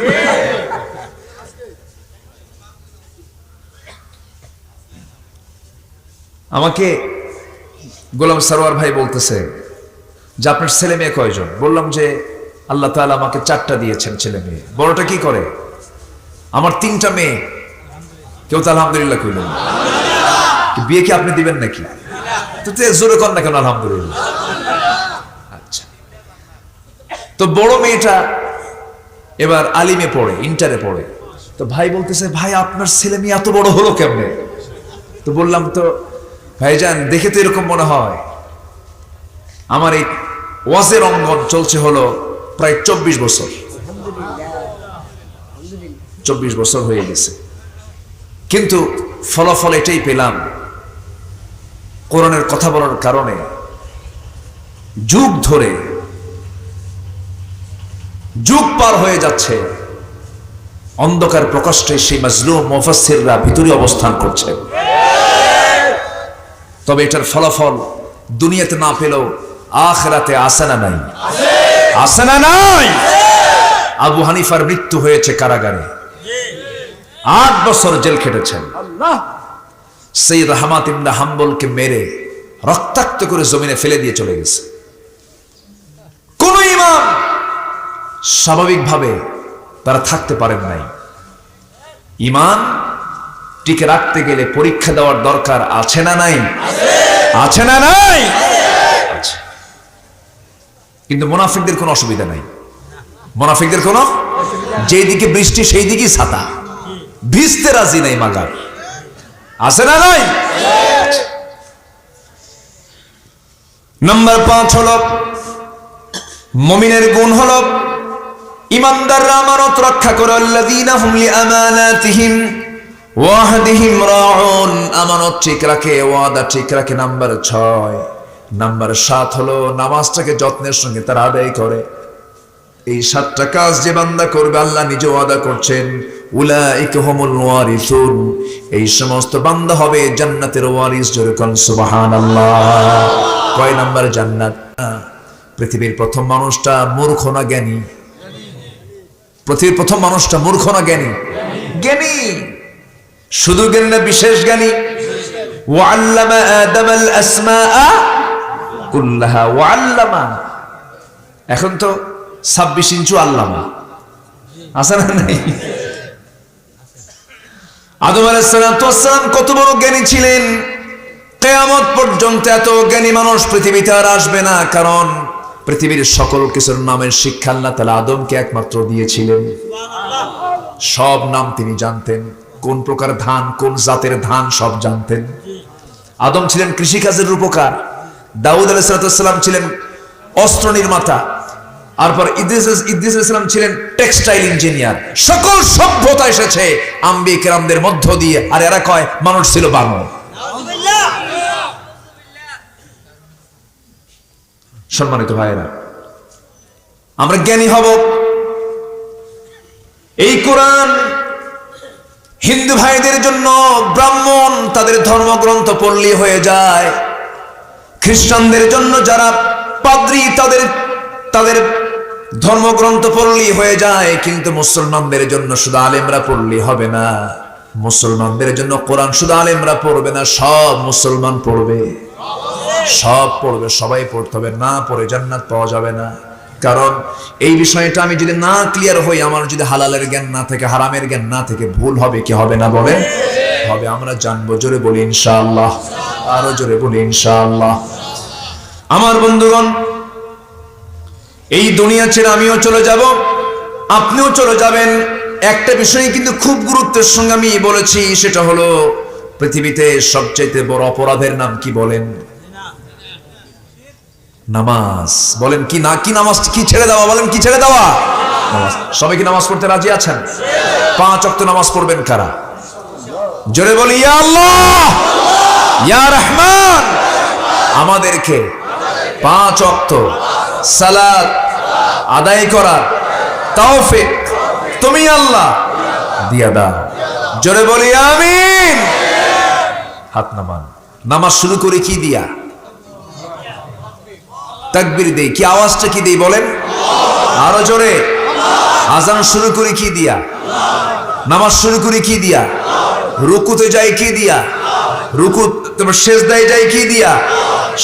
আমাকে গোলাম সরোয়ার ভাই বলতেছে যে আপনার ছেলে মেয়ে কয়জন? বললাম যে আল্লাহ তাআলা আমাকে 4টা দিয়েছেন ছেলে মেয়ে। বড়টা কি করে? আমার 3টা মেয়ে। কেউ তো আলহামদুলিল্লাহ কইল না। বিয়ে কি আপনি দিবেন নাকি? তো জোরে কর না কেন আলহামদুলিল্লাহ? আচ্ছা, তো বড় মেয়েটা এবার আলিমে পড়ে, ইন্টারে পড়ে। তো ভাই বলতেছে, ভাই আপনার ছেলে মেয়ে এত বড় হলো কেমনে? তো বললাম, তো ভাইজান দেখে তো এরকম মনে হয় আমার এই ওয়াজের অঙ্গন চলছে হলো প্রায় 24 বছর। 24 বছর হয়ে গেছে, কিন্তু ফলাফল এটাই পেলাম, কোরআনের কথা বলার কারণে যুগ ধরে যুগ পার হয়ে যাচ্ছে, অন্ধকার প্রকাশ্যে সেই মাজলুম মুফাসসিররা ভিতরে অবস্থান করছে। তবে এটার ফলাফল দুনিয়াতে না পেলেও আখিরাতে আছে না নাই? আছে না নাই? আবু হানিফার মৃত্যু হয়েছে কারাগারে, 8 বছর জেল খেটেছেন। সৈয়দ আহমদ ইবনে হাম্বলকে মেরে রক্তাক্ত করে জমিনে ফেলে দিয়ে চলে গেছে। কোন ইমাম স্বাভাবিকভাবে তারা থাকতে পারেন নাই। ঈমান টিকে রাখতে গেলে পরীক্ষা দেওয়ার দরকার আছে না নাই? আছে না নাই? আছে। কিন্তু মুনাফিকদের কোনো অসুবিধা নাই। মুনাফিকদের কোনো, যেদিকে বৃষ্টি সেই দিকেই ছাতা, ভিজতে রাজি নাই মাগার। আছে না নাই? নাম্বার 5 হলো মুমিনের গুণ হলো ইমানদাররা আমানত রক্ষা করে। আল্লাযীনা হুম লিআমানাতিহিম ওয়া আহদিহিম রাউন, আমানত ঠিক রাখে, ওয়াদা ঠিক রাখে। নাম্বার 6। নাম্বার 7 হলো নামাজটাকে যত্নের সঙ্গে তারা আদায় করে। এই 7টা কাজ যে বান্দা করবে, আল্লাহ নিজে ওয়াদা করছেন, উলাইকা হুমুল ওয়ারিসুন, এই সমস্ত বান্দা হবে জান্নাতের ওয়ারিস। জোরে কোন সুবহানাল্লাহ। কয় নাম্বার জান্নাত? পৃথিবীর প্রথম মানুষটা মূর্খ না জ্ঞানী? পৃথিবীর প্রথম মানুষটা মূর্খ না জ্ঞানী? জ্ঞানী। শুধু জ্ঞানী না, বিশেষ জ্ঞানী। ওয়া আল্লামা আদামাল আসমাআ কুল্লাহা ওয়া আল্লামা। এখন তো 26 ইঞ্চি আল্লামা আছে না নাই? আদম আলাইহিস সালাম কত বড় জ্ঞানী ছিলেন। কিয়ামত পর্যন্ত এত জ্ঞানী মানুষ পৃথিবীতে আর আসবে না, কারণ পৃথিবীর সকল কিছুর নামের শিক্ষা আল্লাহ তাআলা আদমকে একমাত্র দিয়েছিলেন। সব নাম তিনি জানতেন, কোন প্রকার ধান, কোন জাতের ধান সব জানতেন। আদম ছিলেন কৃষিকাজের রূপকার, দাউদ আলাইহিস সালাম ছিলেন অস্ত্র নির্মাতা, তারপর ইদ্রিস আলাইহিস সালাম ছিলেন টেক্সটাইল ইঞ্জিনিয়ার। সকল সভ্যতা এসেছে আম্বিয়া কিরামদের মধ্য দিয়ে, আর এরা কয় মানুষ ছিল বানর। সম্মানিত ভাইয়েরা, আমরা জ্ঞানী হব। এই কোরআন হিন্দু ভাইদের জন্য ব্রাহ্মণ, তাদের ধর্মগ্রন্থ পড়লে হয়ে যায়। খ্রিস্টানদের জন্য যারা পাদ্রী, তাদের ধর্মগ্রন্থ পড়লেই হয়ে যায়। কিন্তু মুসলমানদের জন্য শুধু আলেমরা পড়লে হবে না। মুসলমানদের জন্য কোরআন শুধু আলেমরা পড়বে না, সব মুসলমান পড়বে। সব পড়বে, সবাই পড়তে হবে। না পড়ে জান্নাত পাওয়া যাবে না। কারণ এই বিষয়টা আমি যদি না ক্লিয়ার হই, আমার যদি হালালের জ্ঞান না থেকে, হারামের জ্ঞান না থেকে, ভুল হবে কি হবে না বলেন? হবে। আমরা জানবো। জোরে বলি ইনশাআল্লাহ। আরো জোরে বলি ইনশাআল্লাহ। আমার বন্ধুগণ, এই দুনিয়া ছেড়ে আমিও চলে যাব, আপনিও চলে যাবেন। একটা বিষয় কিন্তু খুব গুরুত্বের সঙ্গে আমি বলেছি, সেটা হলো পৃথিবীতে সবচেয়ে বড় অপরাধের নাম কি বলেন? নামাজ। বলেন কি না? কি নামাজ? কি ছেড়ে দেওয়া? বলেন কি ছেড়ে দেওয়া? নামাজ। সবাই কি নামাজ পড়তে রাজি আছেন? 5 ওয়াক্ত নামাজ পড়বেন কারা? জোরে বলি ইয়া আল্লাহ, ইয়া রহমান। আমাদেরকে 5 ওয়াক্ত সালাত আদায় করার তৌফিক তুমি আল্লাহ দিয়া দাও। জোরে বলি আমিন। হাত নামান। নামাজ শুরু করে কি দিয়া? তাকবীর দেই। কি আওয়াজটা কি দেই বলেন? আরো জোরে। আজান শুরু করে কি দিয়া? নামাজ শুরু করে কি দিয়া? রুকুতে যাই কি দিয়া? রুকু তোমার সেজদায় যাই কি দিয়া?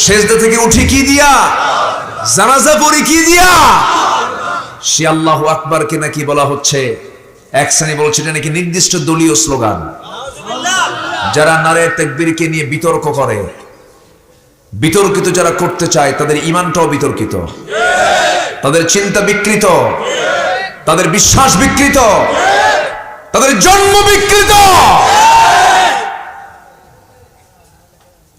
সেজদা থেকে উঠি কি দিয়া? জানাজা পড়ি কি দিয়া? সে আল্লাহু আকবার কে নাকি বলা হচ্ছে, এক শ্রেণী বলছে এটা নাকি নির্দিষ্ট দলীয় স্লোগান। যারা নারে তাকবীরকে নিয়ে বিতর্ক করে, বিতর্কিত যারা করতে চায়, তাদের ঈমানটাও বিতর্কিত, তাদের চিন্তা বিকৃত, তাদের বিশ্বাস বিকৃত, তাদের জন্ম বিকৃত।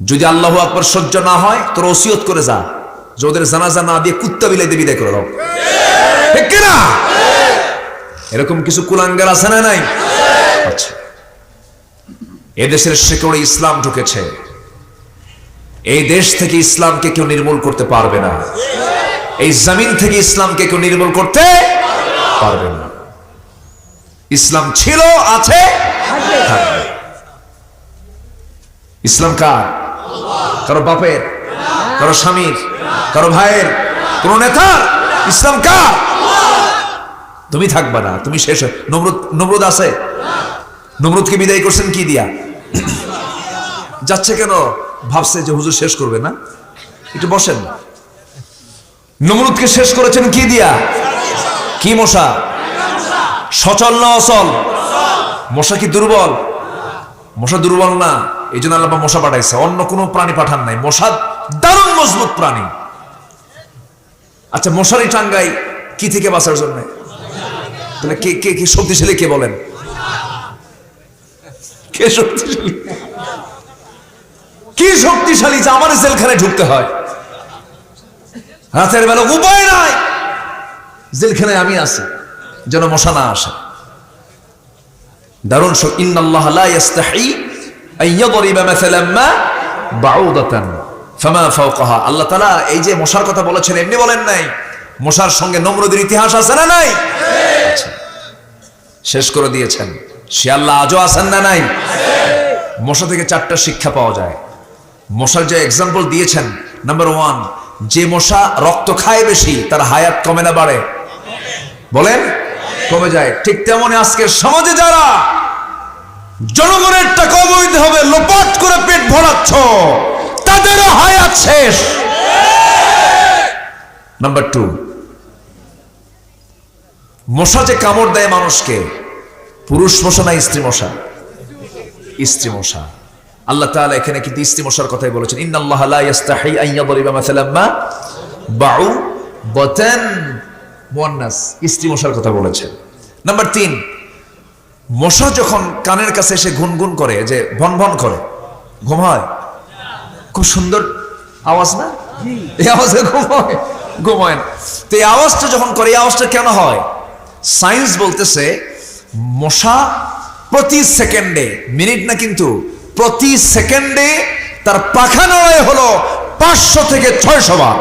যদি আল্লাহু আকবার সহ্য না হয়, তোর ওসিয়ত করে যা যে ওদের জানাজা না দিয়ে কুত্তা বিলাইতে বিদায় করে দাও। ঠিক কিনা? এরকম কিছু কুলাঙ্গার আছে না নাই? আচ্ছা, এদেশের শেকড়ে ইসলাম ঢুকেছে। এই দেশ থেকে ইসলামকে কেউ নির্মূল করতে পারবে না। এই জমিন থেকে ইসলামকে কেউ নির্মূল করতে পারবে না। ইসলাম ছিল, আছে, থাকবে। ইসলাম কার? কারো বাপের, কারো স্বামীর, কারো ভাইয়ের, কোন নেতার? ইসলাম কার? তুমি থাকবে না, তুমি শেষ। নমরুদ আছে? নমরুদকে বিদায় করছেন কি দিয়া? যাচ্ছে কেন? ভাবছে যে হুজুর শেষ করবে না, একটু বসেন। নমরুদকে শেষ করেছেন কি দিয়া? কি মশা? সচল না অচল? মশা কি দুর্বল? মশা দুর্বল না, এই জন্য আল্লাহ মশা পাঠাইছে, অন্য কোনো প্রাণী পাঠান নাই। মশা দারুণ মজবুত প্রাণী। আচ্ছা, মশারি টাঙ্গাই কি থেকে বাঁচার জন্য? তাহলে কে কে কি শক্তিশালী? কে বলেন? কে শক্তিশালী? কি শক্তিশালী যে আমার জেলখানায় ঢুকতে হয়? রাতের বেলা উপায় নাই, জেলখানায় আমি আছি যেন মশা না আসে। দারুণ। ইন্নাল্লাহ লা ইস্তাহি আন ইয়াদরিবা মাসালাম মা বাউদাতান ফামা ফাওকাহা। আল্লাহ তাআলা এই যে মশার কথা বলেছেন এমনি বলেন নাই, মশার সঙ্গে নমরুদের ইতিহাস আছে না নাই? আছে। শেষ করে দিয়েছেন। সে আল্লাহ আজও আছেন না নাই? মশা থেকে 4টা শিক্ষা পাওয়া যায়। মশার যে এক্সাম্পল দিয়েছেন, নাম্বার 1, যে মশা রক্ত খায় বেশি তার হায়াত কমে না বাড়ে? বলেন, কমে যায়। ঠিক তেমনি আজকের সমাজে যারা জনগণের টাকা অবৈধভাবে লোপাট করে পেট ভরাচ্ছ, তাদেরও হায়াত শেষ। নাম্বার 2, মশা যে কামড় দেয় মানুষকে, পুরুষ মশা না স্ত্রী মশা? স্ত্রী মশা। আল্লাহ তাআলা এখানে কিন্তু স্ত্রী মশার কথাই বলেছেন, ইন্নাল্লাহা লা ইস্তাহি আন ইয়াদরিবা মাসালাম মা বাউদাতান, মুয়ান্নাস, স্ত্রী মশার কথা বলেছেন। নাম্বার 3, মশা যখন কানের কাছে এসে গুনগুন করে, যে ভন ভন করে, ঘুম হয়? খুব সুন্দর আওয়াজ না? এই আওয়াজে ঘুম হয়? ঘুম হয় না। তো এই আওয়াজটা যখন করে, এই আওয়াজটা কেন হয়? সায়েন্স বলতেছে মশা প্রতি সেকেন্ডে, মিনিট না কিন্তু, প্রতি সেকেন্ডে তার পাখা নড়ায় হলো 500 থেকে 600 বার,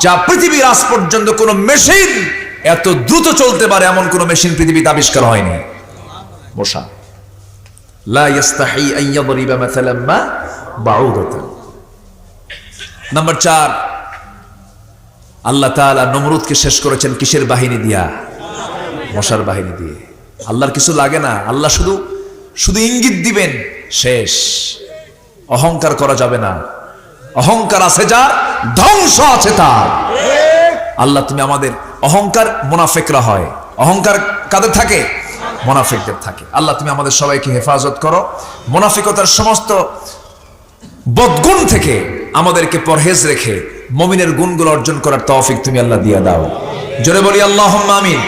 যা পৃথিবীর আজ পর্যন্ত কোন মেশিন এত দ্রুত চলতে পারে এমন কোন মেশিন পৃথিবীতে আবিষ্কার হয়নি। মশা লা ইস্তাহি আন ইয়াদরিবা মাসালাম মা বাউদাতান। নাম্বার 4, আল্লাহ তাআলা নমরুদকে শেষ করেছেন কিসের বাহিনী দিয়া? মশার বাহিনী দিয়ে। আল্লাহর কিছু লাগে না, আল্লাহ শুধু শুধু ইঙ্গিত দিবেন, শেষ। অহংকার করা যাবে না। অহংকার আছে যার, ধ্বংস আছে তার। আল্লাহ তুমি আমাদের, অহংকার মুনাফিকরা হয়, অহংকার কাদের থাকে? মুনাফিকদের থাকে। আল্লাহ তুমি আমাদের সবাইকে হেফাজত করো, মুনাফিকতার সমস্ত বদগুণ থেকে আমাদেরকে পরহেজ রেখে মুমিনের গুণগুলো অর্জন করার তৌফিক তুমি আল্লাহ দিয়া দাও। জোরে বলি আল্লাহুম্মা আমিন।